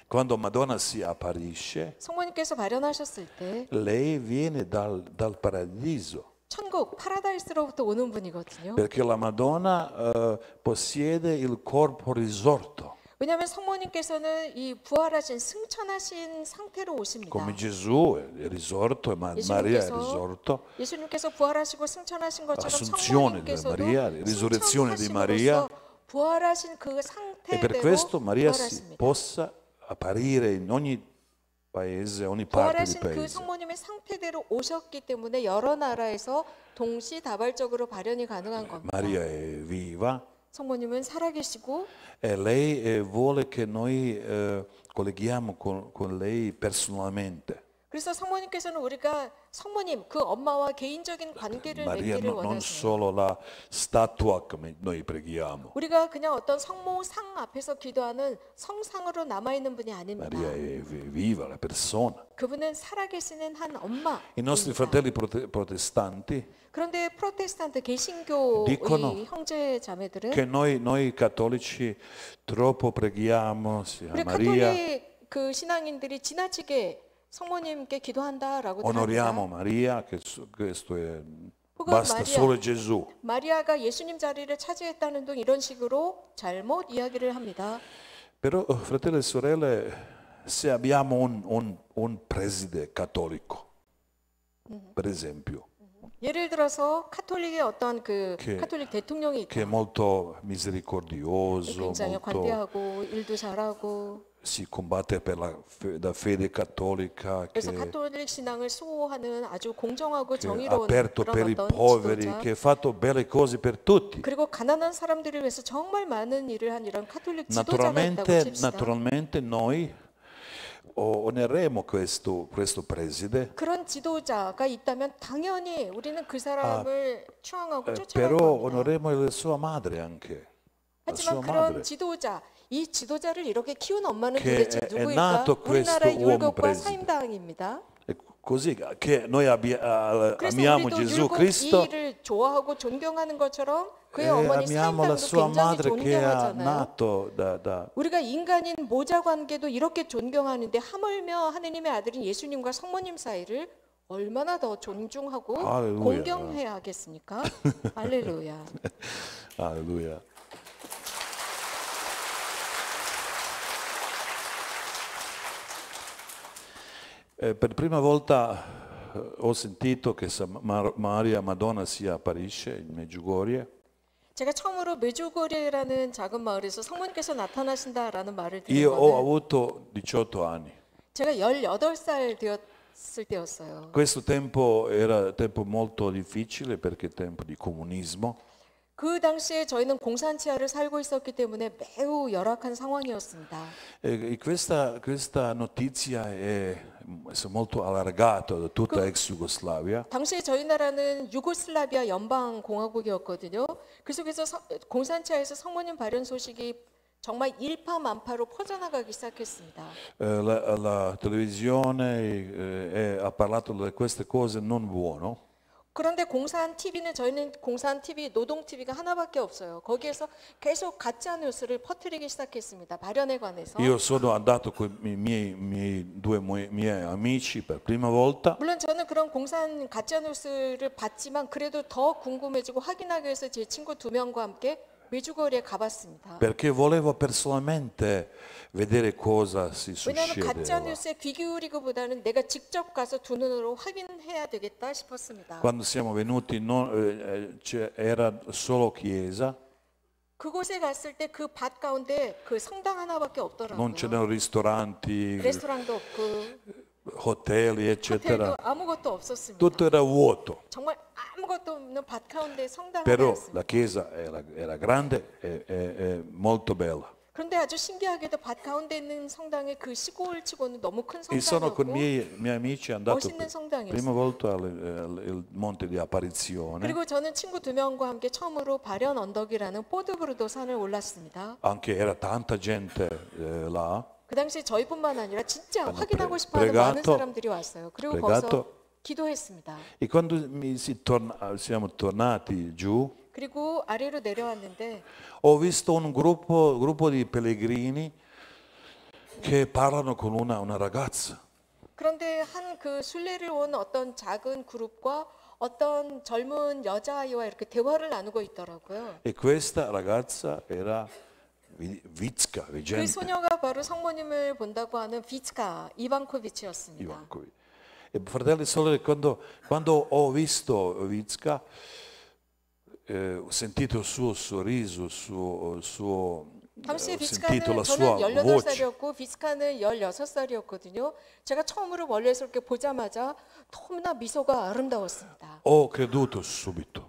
Quando Madonna si apparisce,
성모님께서 발현하셨을 때
lei viene dal paradiso,
천국 파라다이스로부터 오는 분이거든요.
perché la Madonna possiede il corpo risorto,
왜냐하면 성모님께서는 이 부활하신 승천하신 상태로 오십니다.
come Gesù è risorto e Maria è risorto.
예수님께서 부활하시고 승천하신 것처럼
Assunzione di
성모님께서도
Maria, risurrezione di Maria.
승천하심으로써 부활하신 그
E per
상태대로
questo Maria si
부활하십니다.
possa apparire in ogni paese, ogni parte di
부활하신 그
paese.
성모님의 상태대로 오셨기 때문에 여러 나라에서 동시다발적으로 발현이 가능한 겁니다.
Maria è viva
성모님은 살아계시고
e lei vuole che noi colleghiamo con lei personalmente.
그래서 성모님께서는 우리가 성모님 그 엄마와 개인적인 관계를
Maria
맺기를
non
원하세요.
solo la statua come noi preghiamo.
우리가 그냥 어떤 성모상 앞에서 기도하는 성상으로 남아 있는 분이 아닙니다.
Maria è viva, la persona.
그분은 살아계시는 한 엄마.
I nostri fratelli protestanti
그런데 프로테스탄트 개신교
Dicono
이 형제 자매들은
che noi cattolici troppo preghiamo sia
우리
Maria,
카톨릭 그 신앙인들이 지나치게 성모님께 기도한다라고
onoriamo
합니다.
Maria, che questo è
혹은
basta
Maria.
solo Gesù.
마리아가 예수님 자리를 차지했다는 등 이런 식으로 잘못 이야기를 합니다.
Però, fratelli e sorelle, se abbiamo un preside cattolico, per esempio,
예를 들어서 카톨릭의 어떤 그
che-
카톨릭 대통령이
che è
있다.
molto misericordioso,
굉장히
molto
관대하고 일도 잘하고
si combatte per la fede cattolica,
그래서
che
카톨릭 신앙을 수호하는 아주 공정하고
ha
정의로운
aperto per
그런
i
어떤
poveri,
지도자.
che ha fatto belle cose per tutti.
그리고 가난한 사람들을 위해서 정말 많은 일을 한 이런 카톨릭 지도자가 있다고 칩시다.
Naturalmente noi oneremo questo preside,
그런 지도자가 있다면 당연히 우리는 그 사람을 추앙하고 쫓아갈
però
겁니다.
onoremo la sua madre anche, la sua
하지만 그런
madre.
지도자, 이 지도자를 이렇게 키운 엄마는
che
도대체
è
누구일까?
nato questo
우리나라의
uomo
율곡과
preside.
사임당입니다.
È così che noi
그래서
amiamo
우리도
Gesù
율곡
Cristo
이를 좋아하고 존경하는 것처럼 그의
e
어머니
amiamo la
사임당도
sua
굉장히
madre che ha
존경하잖아요.
nato da
우리가 인간인 모자 관계도 이렇게 존경하는데 하물며 하느님의 아들인 예수님과 성모님 사이를 얼마나 더 존중하고
할렐루야.
공경해야 하겠습니까? 할렐루야.
Alleluia. Per prima volta ho sentito che Maria Madonna si apparisce in Medjugorje.
제가 처음으로 메주고리라는 작은 마을에서 성모님께서 나타나신다라는 말을 들은
Io ho
거는
avuto 18 anni.
제가 18살 되었을 때였어요.
Questo tempo era tempo molto difficile perché è tempo di comunismo.
그 당시에 저희는 공산치하를 살고 있었기 때문에 매우 열악한 상황이었습니다.
E questa notizia è molto allargata da tutta ex Jugoslavia.
당시에 저희 나라는 유고슬라비아 연방 공화국이었거든요. 그 속에서 공산치하에서 성모님 발현 소식이 정말 일파만파로 퍼져나가기 시작했습니다.
La televisione ha parlato di queste cose non buone.
그런데 공산 TV는 저희는 공산 TV, 노동 TV가 하나밖에 없어요. 거기에서 계속 가짜 뉴스를 퍼뜨리기 시작했습니다. 발현에 관해서.
Io sono andato con i miei amici per prima volta
물론 저는 그런 공산 가짜 뉴스를 봤지만 그래도 더 궁금해지고 확인하기 위해서 제 친구 2명과 함께 메주고리에 가봤습니다.
perché volevo personalmente vedere cosa si
왜냐하면 가짜
succedeva.
뉴스에 귀 기울이기보다는 내가 직접 가서 두 눈으로 확인해야 되겠다 싶었습니다.
Quando siamo venuti era solo chiesa,
그곳에 갔을 때 그 밭 가운데 그 성당 하나밖에 없더라고요.
non c'erano ristoranti,
레스토랑도 없고
hotel, eccetera.
호텔도 아무것도 없었습니다.
Tutto era vuoto.
정말 아무것도 없는 밭 가운데 성당
Però
하나였습니다.
la chiesa era grande e molto bella.
그런데 아주 신기하게도 밭 가운데 있는 성당의 그 시골치고는 너무 큰
E sono con
성당이었고
miei amici andato
멋있는
prima
성당이었어요.
volta al monte di apparizione,
그리고 저는 친구 2명과 함께 처음으로 발현 언덕이라는 포드브루도 산을 올랐습니다.
anche era tanta gente là.
그 당시 저희뿐만 아니라 진짜
hanno
확인하고 싶어하는
pregato,
많은 사람들이 왔어요. 그리고
pregato.
거기서 기도했습니다.
E quando siamo tornati giù,
그리고 아래로 내려왔는데
ho visto un gruppo di pellegrini che parlano con una ragazza.
그런데 한 그 순례를 온 어떤 작은 그룹과 어떤 젊은 여자아이와 이렇게 대화를 나누고 있더라고요.
E questa ragazza era Vitska,
그
Vigente
소녀가 바로 성모님을 본다고 하는 비츠카 이반코비치였습니다.
Ivankovic. E fratelli e sorelle, quando ho visto Vitska, ho sentito il suo sorriso, ho
당시
sentito la
비츠카는
sua
저는
voce.
18살이었고 비츠카는 16살이었거든요. 제가 처음으로 멀리서 이렇게 보자마자 너무나 미소가 아름다웠습니다.
Ho creduto subito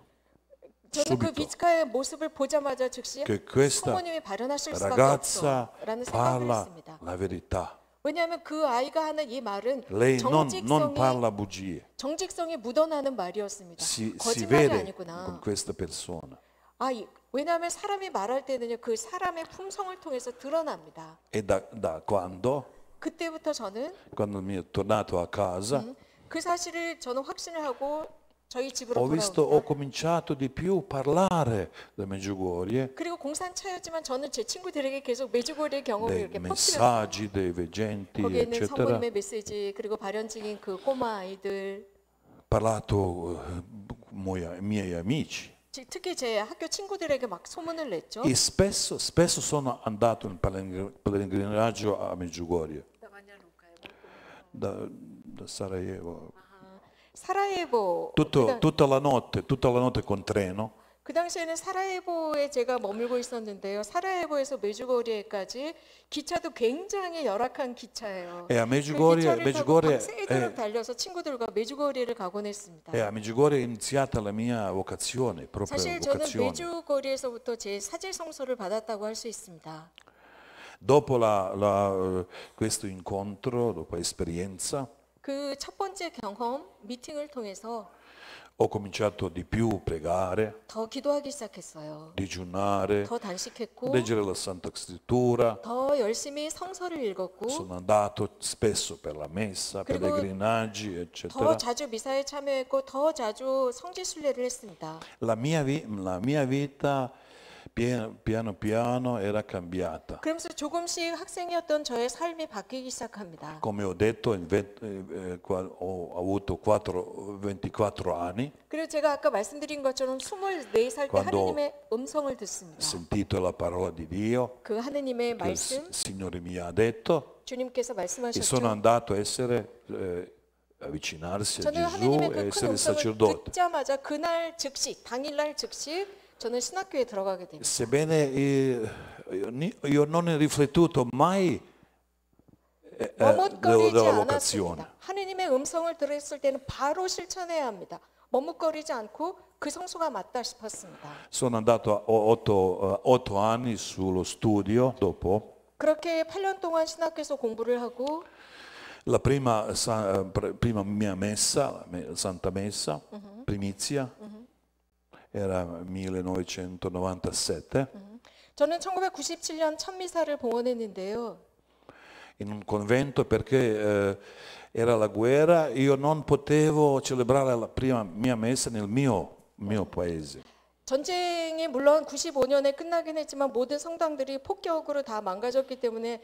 저는 그
subito
비츠카의 모습을 보자마자 즉시
che questa
성모님이 발현하실 수밖에
ragazza
없어라는 생각을
parla
했습니다.
la verità.
왜냐하면 그 아이가 하는 이 말은
Lei non parla bugie,
정직성이 묻어나는 말이었습니다.
si
거짓말이
vede
아니구나.
con questa persona.
왜냐하면 사람이 말할 때는요, 그 사람의 품성을 통해서 드러납니다.
E da quando
그때부터 저는
mi è tornato a casa,
그 사실을 저는 확신을 하고 저희 집으로
ho
돌아옵니다.
cominciato di più parlare delle Medjugorje,
그리고 공산차였지만 저는 제 친구들에게 계속 메주고리의 경험을
dei
이렇게 퍼뜨렸어요.
messaggi, dei veggenti,
거기에 있는
eccetera.
성모님의 메시지, 그리고 발현증인 그 꼬마 아이들,
Parlato miei amici.
특히 제 학교 친구들에게 막 소문을 냈죠.
E spesso sono andato in pellegrinaggio a Medjugorje, da Sarajevo.
사라예보.
Tutta la notte con treno.
그 당시에는 사라예보에 제가 머물고 있었는데요. 사라예보에서 메주고리에까지 기차도 굉장히 열악한 기차예요.
E a
그 기차를 타고
Medjugorje,
밤새도록 달려서 친구들과 메주고리를 가곤 했습니다.
a Medjugorje è iniziata la mia vocazione, proprio
사실 저는
vocazione.
메주고리에서부터 제 사제 성소를 받았다고 할 수 있습니다.
Dopo questo incontro, dopo esperienza,
그 첫 번째 경험 미팅을 통해서
ho cominciato di più pregare,
더 기도하기 시작했어요.
digiunare,
더 단식했고
leggere la Santa Scrittura.
더 열심히 성서를 읽었고
Sono andato spesso per la messa,
그리고
pellegrinaggi,
더
eccetera.
자주 미사에 참여했고 더 자주 성지순례를 했습니다.
La mia vita piano piano era cambiata.
그러면서 조금씩 학생이었던 저의 삶이 바뀌기 시작합니다.
Come ho detto, ho avuto 24 anni,
그리고 제가 아까 말씀드린 것처럼 24살 때
Quando-
하느님의 음성을 듣습니다.
sentito la parola di Dio,
그 하느님의
che il
말씀,
Signore mi ha detto,
주님께서
e sono
말씀하셨죠.
andato a avvicinarsi a
저는
Gesù
하느님의
e
그 큰
essere
음성을
sacerdote.
듣자마자 그날 즉시, 당일날 즉시 저는 신학교에 들어가게 됩니다.
Sebbene io non ho riflettuto mai
머뭇거리지
della vocazione.
않았습니다. 하느님의 음성을 들었을 때는 바로 실천해야 합니다. 머뭇거리지 않고 그 성소가 맞다 싶었습니다.
Sono andato 8 anni sullo studio dopo.
그렇게 8년 동안 신학교에서 공부를 하고
La prima mia messa, Santa Messa, primizia, era 1997,
저는 1997년 첫 미사를 봉헌했는데요.
in un convento perché era la guerra, io non potevo celebrare la prima mia messa nel mio paese.
전쟁이 물론 95년에 끝나긴 했지만 모든 성당들이 폭격으로 다 망가졌기 때문에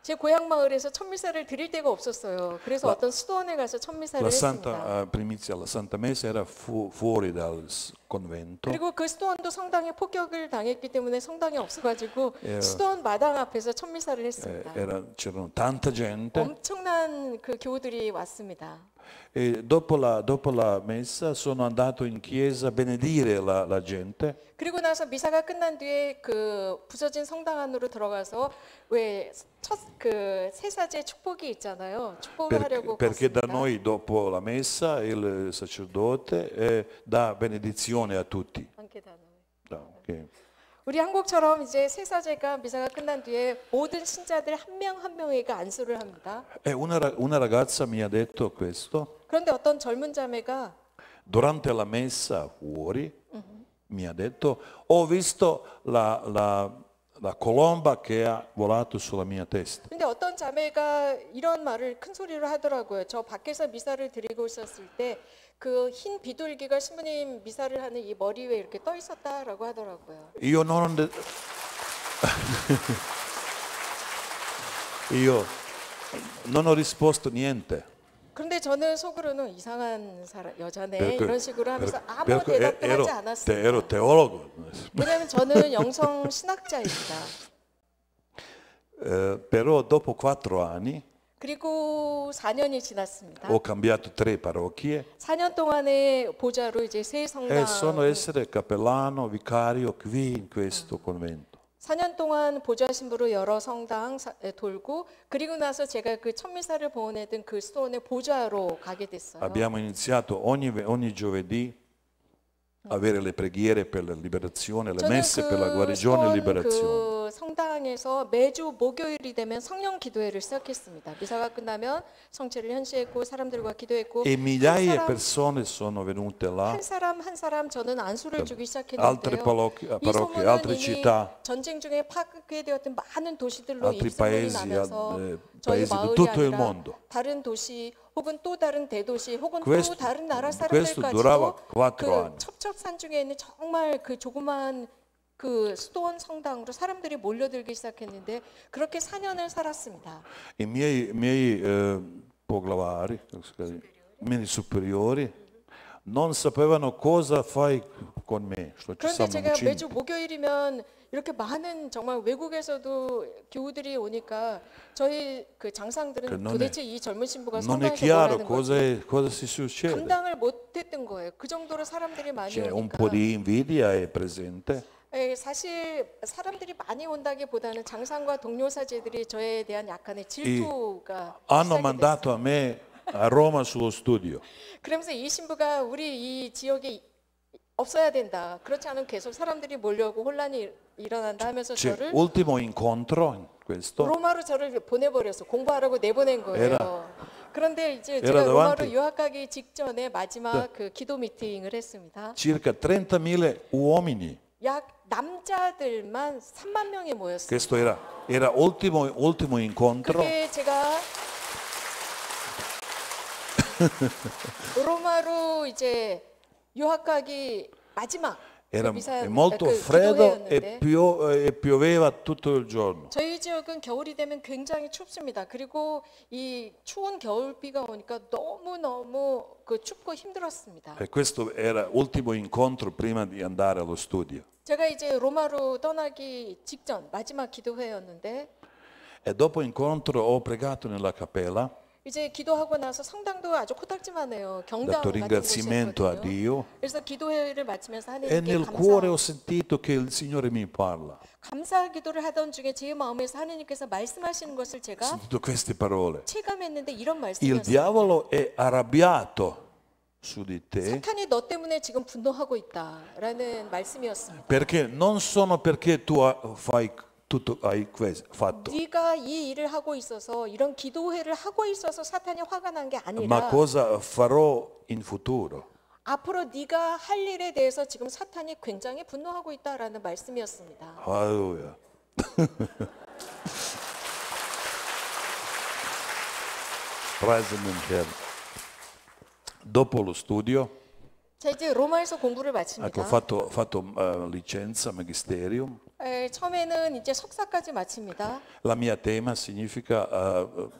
제 고향 마을에서 첫 미사를 드릴 데가 없었어요. 그래서 어떤 수도원에 가서 첫 미사를
La
했습니다.
Santa primizia, la Santa Messa era fuori dal convento.
그리고 그 수도원도 성당에 폭격을 당했기 때문에 성당이 없어가지고 수도원 마당 앞에서 첫 미사를 했습니다.
C'erano tanta gente
엄청난 그 교우들이 왔습니다.
e dopo la messa sono andato in chiesa a benedire la gente.
그리고 나서 미사가 끝난 뒤에 그 부서진 성당 안으로 들어가서 왜 첫 그 세사제 축복이 있잖아요. 축복을 하려고
Perché da
갔습니다.
noi dopo la messa il sacerdote dà benedizione a tutti.
함께 다녀요.
Okay.
우리 한국처럼 이제 세사제가 미사가 끝난 뒤에 모든 신자들 한 명 한 명에게 안수를 합니다.
E una ragazza mi ha detto questo
그런데 어떤 젊은 자매가
durante la messa fuori. Mi ha detto, ho visto la colomba che ha volato sulla mia testa.
근데 어떤 자매가 이런 말을 큰 소리로 하더라고요. 저 밖에서 미사를 드리고 있었을 때 그 흰 비둘기가 신부님 미사를 하는 이 머리 위에 이렇게 떠 있었다라고 하더라고요.
Io non ho risposto niente.
그런데 저는 속으로는 이상한 여자네
Perché-
이런 식으로 하면서 아무
perché
대답도 하지 않았습니다.
ero teologo.
왜냐하면 저는 영성 신학자입니다.
Però dopo 4 anni
그리고 4년이 지났습니다.
ho cambiato 3 parrocchie
4년 동안의 보좌로 이제 세 성당
e sono essere cappellano, vicario qui in questo convento.
4년 동안 보좌 신부로 여러 성당 돌고 그리고 나서 제가 그 천미사를 봉헌했던 그 수도원의 보좌로 가게 됐어요.
Abbiamo iniziato ogni giovedì avere le preghiere per la liberazione, le
저는
messe per la guarigione e
수도원
liberazione.
그 성당에서 매주 목요일이 되면 성령 기도회를 시작했습니다. 미사가 끝나면 성체를 현시했고 사람들과 기도했고
E migliaia di persone sono venute là,
한 사람 한 사람 저는 안수를 주기
altre
시작했는데요.
parrocchie,
이 소문은
altre
이미
città,
전쟁 중에 파괴되었던 많은 도시들로
altri
입소문이
paesi,
나면서
paesi
저희
di
마을이
tutto il
아니라
mondo.
다른 도시 혹은 또 다른 대도시 혹은
Questo-
또 다른 나라
questo durava
사람들까지도
4
그
anni.
첩첩산중에 있는 정말 그 조그만 그 수도원 성당으로 사람들이 몰려들기 시작했는데 그렇게 4년을 살았습니다.
I miei poglavari, miei superiori, non sapevano cosa fai con me. Što ci
그런데
stavano
제가
učiniti.
매주 목요일이면 이렇게 많은 정말 외국에서도 교우들이 오니까 저희 그 장상들은
그 non è-
도대체 이 젊은 신부가
Non è
성당에서
chiaro
뭘 하는 건지
cosa si succede.
감당을 못했던 거예요. 그 정도로 사람들이 많이
C'è un
오니까.
po' di invidia è presente.
예, 사실 사람들이 많이 온다기보다는 장상과 동료 사제들이 저에 대한 약간의 질투가
Hanno
시작이
mandato
됐어요.
a me a Roma sullo studio.
그러면서 이 신부가 우리 이 지역에 없어야 된다. 그렇지 않으면 계속 사람들이 몰려오고 혼란이 일어난다 하면서
C'è
저를
ultimo incontro in questo.
로마로 저를 보내버렸어. 공부하라고 내보낸 거예요. 그런데 이제
era
제가 로마로
davanti-
유학 가기 직전에 마지막 그 기도 미팅을 했습니다.
Circa 30.000 uomini.
약 남자들만 3만 명이 모였어요.
Questo era ultimo incontro.
그게 제가 로마로 이제 유학 가기 마지막
Era
그 미사
molto
그
freddo
기도회였는데
e pioveva tutto il giorno.
저희 지역은 겨울이 되면 굉장히 춥습니다. 그리고 이 추운 겨울비가 오니까 너무 그 춥고 힘들었습니다.
E questo era l'ultimo incontro prima di andare allo studio.
제가 이제 로마로 떠나기 직전 마지막 기도회였는데
E dopo l'incontro ho pregato nella cappella,
이제 기도하고 나서 성당도 아주 코딱지만해요. 경당
dato
같은
ringraziamento a
곳이었거든요.
Dio
그래서 기도회를 마치면서
e
하나님께
nel cuore ho sentito che il Signore mi parla.
감사 기도를 하던 중에 제 마음에서 하나님께서 말씀하시는 것을
Ho
제가
sentito queste parole.
체감했는데 이런
Il
말씀이었어요.
diavolo è arrabbiato su di te
사탄이 너 때문에 지금 분노하고 있다라는 말씀이었습니다.
perché non sono perché tu fai tutto hai fatto,
네가 이 일을 하고 있어서 이런 기도회를 하고 있어서 사탄이 화가 난 게
ma
아니라
cosa farò in futuro.
앞으로 네가 할 일에 대해서 지금 사탄이 굉장히 분노하고 있다라는 말씀이었습니다.
Alleluia. Praise the Lord. Dopo lo studio,
자 이제 로마에서 공부를
ecco,
마칩니다.
ho fatto licenza, magisterium.
처음에는 이제 석사까지 마칩니다.
La mia tema significa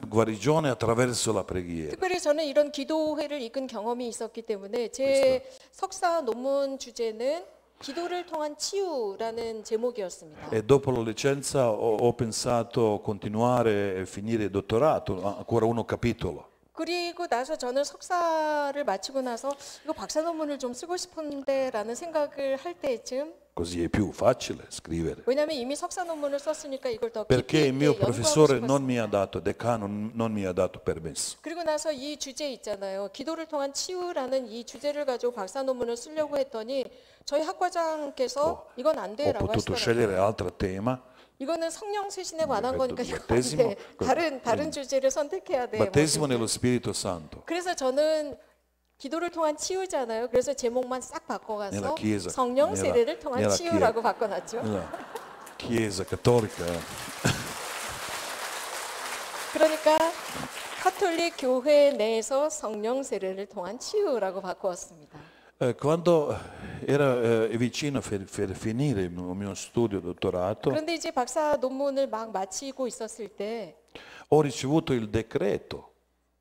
guarigione attraverso la preghiera.
특별히 저는 이런 기도회를 이끈 경험이 있었기 때문에 제 석사 논문 주제는 기도를 통한 치유라는 제목이었습니다.
E dopo la licenza ho pensato continuare e finire il dottorato, ancora uno capitolo.
그리고 나서 저는 석사를 마치고 나서 이거 박사 논문을 좀 쓰고 싶은데라는 생각을 할 때쯤
Così è più facile scrivere.
왜냐하면 이미 석사 논문을 썼으니까 이걸 더
Perché
깊이
il mio
있게 연구하고
professore non
싶었어요.
mi ha dato, decano non mi ha dato permesso.
그리고 나서 이 주제 있잖아요. 기도를 통한 치유라는 이 주제를 가지고 박사 논문을 쓰려고 했더니 저희 학과장께서 이건 안
Ho
돼라고
potuto
하시더라고요.
scegliere altro tema.
이거는 성령 쇄신에 관한 거니까 이거 안
battesimo,
돼. 다른 주제를 선택해야 돼.
Battesimo
뭐
nello Spirito Santo.
그래서 저는 기도를 통한 치유잖아요. 그래서 제목만 싹 바꿔가서
Nella chiesa,
성령
nella-
세례를 통한
nella
치유라고 바꿔놨죠.
Nella Chiesa cattolica.
그러니까 카톨릭 교회 내에서 성령 세례를 통한 치유라고 바꾸었습니다.
Quando era vicino a finire il mio studio dottorato,
그런데 이제 박사 논문을 막 마치고 있었을 때
ho ricevuto il decreto.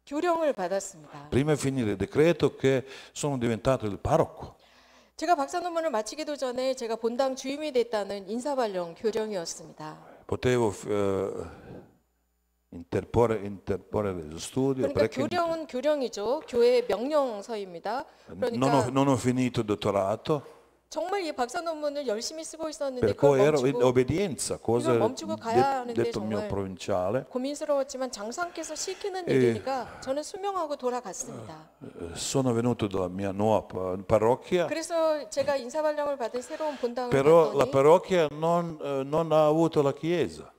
교령을 받았습니다.
Prima di finire il decreto che sono diventato il parroco.
제가 박사 논문을 마치기도 전에 제가 본당 주임이 됐다는 인사발령 교령이었습니다.
Potevo interporre lo studio
그러니까
perché
교령은 교령이죠. 교회의 명령서입니다. 그러니까
non ho finito il dottorato.
정말 이 박사 논문을 열심히 쓰고 있었는데
Per
그걸
cui ero in
멈추고
obbedienza, cosa
이걸 멈추고 가야 하는데
detto il mio
정말
provinciale.
고민스러웠지만 장사께서 시키는 일이니까 저는 수명하고 돌아갔습니다.
Sono venuto dalla mia nuova parrocchia,
그래서 제가 인사발령을 받은 새로운 본당을
però la
갔더니
parrocchia non ha avuto la chiesa.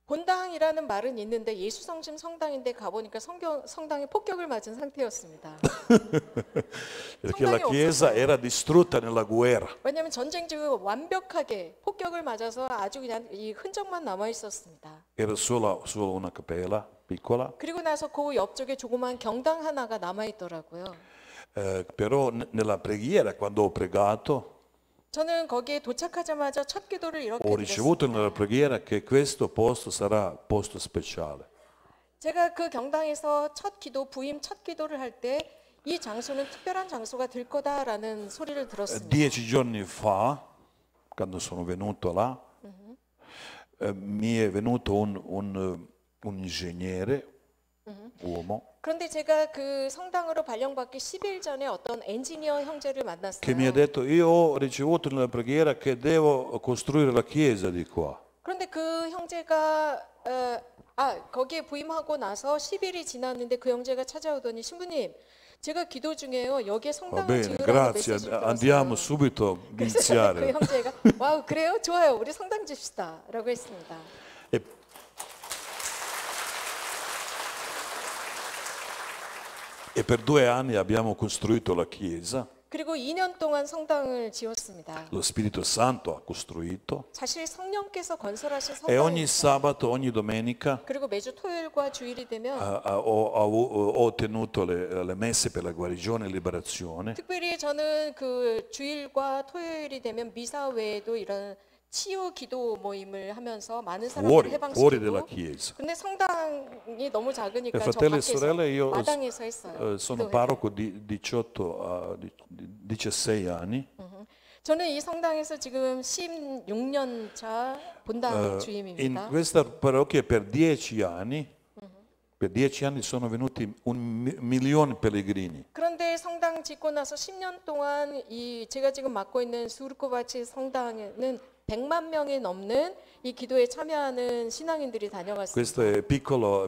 본당이라는 말은 있는데 예수성심 성당인데 가보니까 성당에 폭격을 맞은 상태였습니다.
Perché la
성당이
chiesa
없었어요.
era distrutta nella guerra.
왜냐하면 전쟁 중 완벽하게 폭격을 맞아서 아주 그냥 이 흔적만 남아 있었습니다.
Era solo una cappella piccola,
그리고 나서 그 옆쪽에 조그만 경당 하나가 남아 있더라고요.
però nella preghiera, quando ho pregato,
저는 거기에 도착하자마자 첫 기도를 이렇게
ho ricevuto nella
드렸습니다.
preghiera che questo posto sarà posto speciale.
제가 그 경당에서 부임 첫 기도를 할 때 이 장소는 특별한 장소가 될 거다라는 소리를 들었습니다.
10 giorni fa, quando sono venuto là, mi è venuto un ingegnere, uomo,
그런데 제가 그 성당으로 발령받기 10일 전에 어떤 엔지니어 형제를
che mi ha
만났어요.
detto: io ho ricevuto nella preghiera che devo costruire la chiesa di qua.
그런데 그 형제가 거기에 부임하고 나서 10일이 지났는데 그 형제가 찾아오더니 신부님 제가 기도 중에요. 여기에
Va
성당을
bene,
지으라고
grazie,
메시지를
andiamo
들었어요.
subito a
그래서 그
iniziare.
형제가 와우 그래요? 좋아요. 우리 성당 짓시다 라고 했습니다.
E, e per 2 anni abbiamo costruito la chiesa,
그리고 2년 동안 성당을 지었습니다.
lo Spirito Santo ha costruito,
사실 성령께서 건설하신
e ogni
성당입니다.
sabato, ogni domenica
그리고 매주 토요일과 주일이 되면
ho tenuto le messe per la guarigione e liberazione.
특별히 저는 그 주일과 토요일이 되면 미사 외에도 이런 치유 기도 모임을 하면서 많은 사람들을
Fuori della
해방시키고
chiesa.
근데 성당이 너무
E
작으니까 저
fratelli e
밖에서
sorelle, io
마당에서 했어요.
sono
기도회를.
parroco di 18 a 16 anni.
저는 이 성당에서 지금 16년 차 본당
In
주임입니다.
questa parrocchia per 10 anni, per 10 anni sono venuti 1.000.000 pellegrini.
그런데 성당 짓고 나서 10년 동안 이 제가 지금 맡고 있는 수르코바치 성당에는 100만 명이 넘는 이 기도에 참여하는 신앙인들이 다녀갔습니다.
Questo è piccolo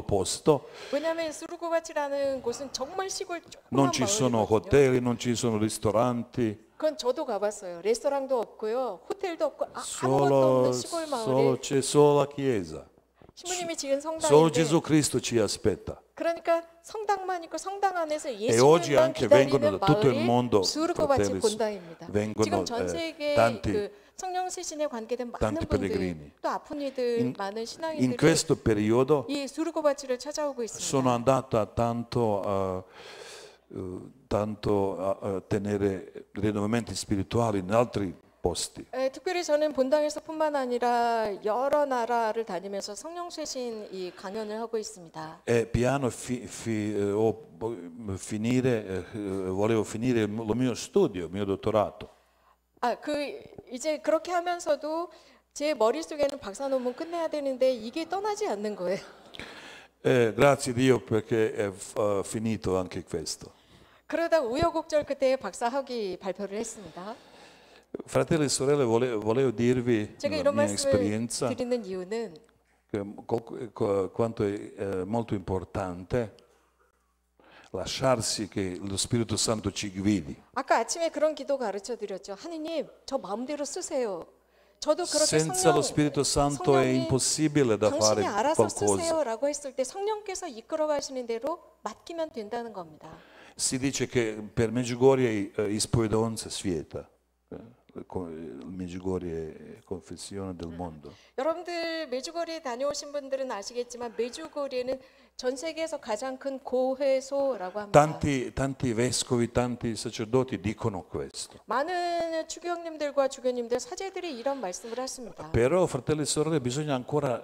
posto,
왜냐하면 수르코바치라는 곳은 정말 시골 조그만
non ci sono
마을이거든요.
hotel, non ci sono ristoranti,
그건 저도 가봤어요. 레스토랑도 없고요, 호텔도 없고 아무것도
solo,
없는 시골 마을에
c'è solo la chiesa.
신부님이 지은
Solo
성당인데
Gesù Cristo ci aspetta.
그러니까 성당만 있고 성당 안에서
oggi
예수님만
anche vengono
기다리는
da tutto il
마을이
mondo,
수르코바치
fratelli,
본당입니다.
vengono,
지금 전 세계
tanti-
그 성령 세신에 관계된 많은
tanti
분들
pellegrini.
또 아픈 이들 많은
In
신앙인들이
questo periodo
이 수르코바치를 찾아오고
sono
있습니다.
andata tanto a tenere rinnovamenti spirituali in altri posti.
특별히 저는 본당에서뿐만 아니라 여러 나라를 다니면서 성령 쇄신 이 강연을 하고 있습니다.
E piano volevo finire lo mio studio, il mio dottorato.
이제 그렇게 하면서도 제 머릿속에는 박사 논문 끝내야 되는데 이게 떠나지 않는 거예요.
Grazie Dio perché è finito anche questo.
그러다 우여곡절 끝에 박사 학위 발표를 했습니다.
Fratelli e sorelle, volevo dirvi
제가
la
이런
mia
말씀을
esperienza,
드리는 이유는
quanto è molto importante lasciarsi che lo Spirito Santo ci guidi.
아까 아침에 그런 기도 가르쳐 드렸죠. 하느님, 저 마음대로 쓰세요. 저도 그렇게
Senza lo Spirito Santo è
성령이
impossibile da fare
당신이 알아서
qualcosa.
쓰세요라고 했을 때 성령께서 이끌어 가시는 대로 맡기면 된다는 겁니다.
Si dice che per Medjugorje ispovedonza svieta. Medjugorje è confessione del mondo.
여러분들 메주거리에 다녀오신 분들은 아시겠지만 메주거리에는 전 세계에서 가장 큰 고회소라고 합니다.
Tanti vescovi, tanti sacerdoti dicono questo.
많은 주교님들과 주교님들 사제들이 이런 말씀을 하십니다.
Però, fratelli e sorelle, bisogna ancora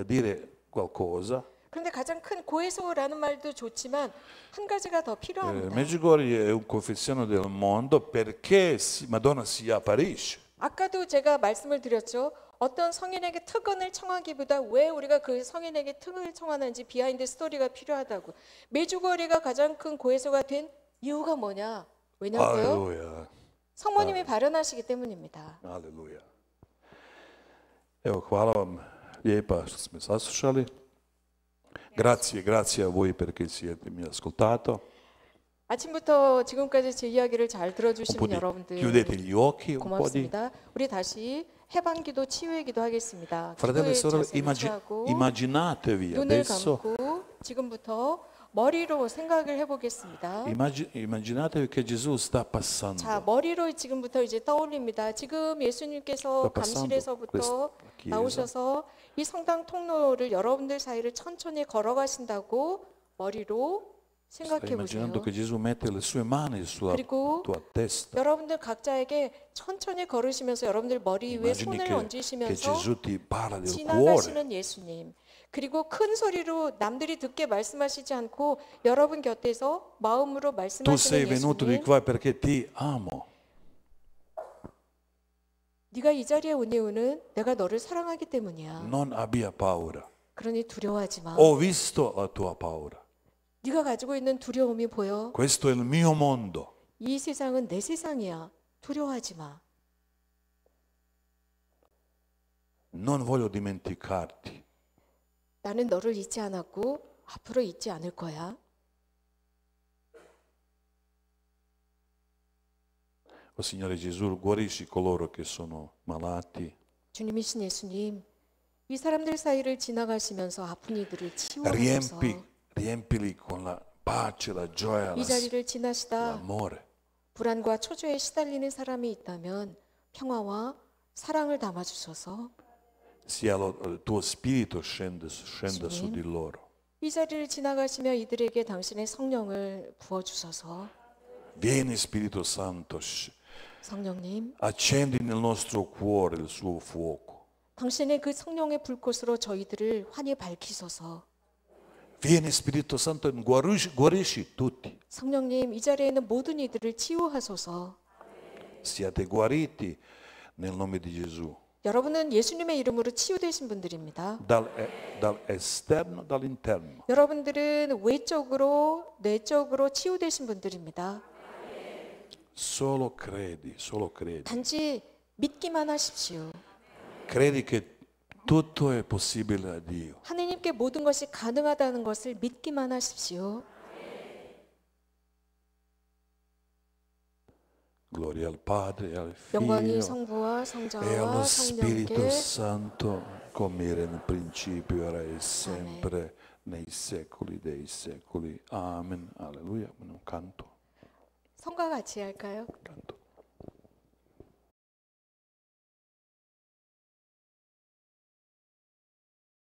dire qualcosa.
그런데 가장 큰 고해소라는 말도 좋지만 한 가지가 더 필요합니다.
Medjugorje è un confessione del mondo perché Madonna si apparisce.
아까도 제가 말씀을 드렸죠. 어떤 성인에게 특언을 청하기보다 왜 우리가 그 성인에게 특을 청하는지 비하인드 스토리가 필요하다고. 메주거리가 가장 큰 고해소가 된 이유가 뭐냐? 왜냐고요?
Aleluja.
성모님이 발현하시기 때문입니다.
Aleluja. Evo, hvala vam lijepa što ste me saslušali. Grazie a voi perché siete mi ascoltato.
아침부터 지금까지 제 이야기를 잘
Un po'
들어주시는
di-
여러분들
chiudete gli occhi, un po' di...
고맙습니다. 우리 다시 해방기도 치유의기도 하겠습니다.
Fratelli e
기도의
sorelle,
자세를 취하고
immaginatevi
눈을
adesso,
감고 지금부터 머리로 생각을 해보겠습니다.
immaginatevi che Gesù sta
자,
passando.
머리로 지금부터 이제 떠올립니다. 지금 예수님께서 감실에서부터 나오셔서 이 성당 통로를 여러분들 사이를 천천히 걸어가신다고 머리로
Stai
생각해 보세요.
immaginando che Gesù mette le sue mani sulla
그리고
tua testa.
여러분들 각자에게 천천히 걸으시면서 여러분들 머리 위에
Immagini
손을
che
얹으시면서
Gesù ti parla del cuore.
지나가시는 예수님. 그리고 큰 소리로 남들이 듣게 말씀하시지 않고 여러분 곁에서 마음으로
Tu sei
말씀하시는
venuto di
예수님.
qua perché ti amo.
네가 이 자리에 온 이유는 내가 너를 사랑하기 때문이야.
Non abbia paura.
그러니 두려워하지 마.
Ho visto la tua paura.
네가 가지고 있는 두려움이 보여.
Questo è il mio mondo.
이 세상은 내 세상이야. 두려워하지 마.
Non voglio dimenticarti.
나는 너를 잊지 않았고 앞으로 잊지 않을 거야.
O Signore Gesù, guarisci coloro che sono malati.
주님이신 예수님, 이 사람들 사이를 지나가시면서 아픈 이들을 치유하소서.
Riempili con la pace, la gioia,
이 자리를 지나시다
l'amore.
불안과 초조에 시달리는 사람이 있다면 평화와 사랑을 담아 주셔서
Sia il tuo spirito scenda su di loro.
이 자리를 지나가시며 이들에게 당신의 성령을 부어 주셔서
Vieni Spirito Santo,
성령님,
accendi nel nostro cuore il suo fuoco.
당신의 그 성령의 불꽃으로 저희들을 환히 밝히소서.
Vieni Spirito Santo, guarisci tutti.
성령님, 이 자리에 있는 모든 이들을 치유하소서.
Siate guariti nel nome di Gesù.
여러분은 예수님의 이름으로 치유되신 분들입니다.
Dal esterno, dall'interno.
여러분들은 외적으로, 내적으로 치유되신 분들입니다.
Solo credi.
단지 믿기만 하십시오.
Credi che tutto è possibile a Dio.
하느님께 모든 것이 가능하다는 것을 믿기만 하십시오.
Gloria al Padre, al
영광이
Figlio
성부와
e
성자와
allo Spirito
성령께
Santo, come era nel principio, ora e sempre, nei secoli dei secoli. Amen. Alleluia. Un canto.
성과 같이 할까요?
Canto.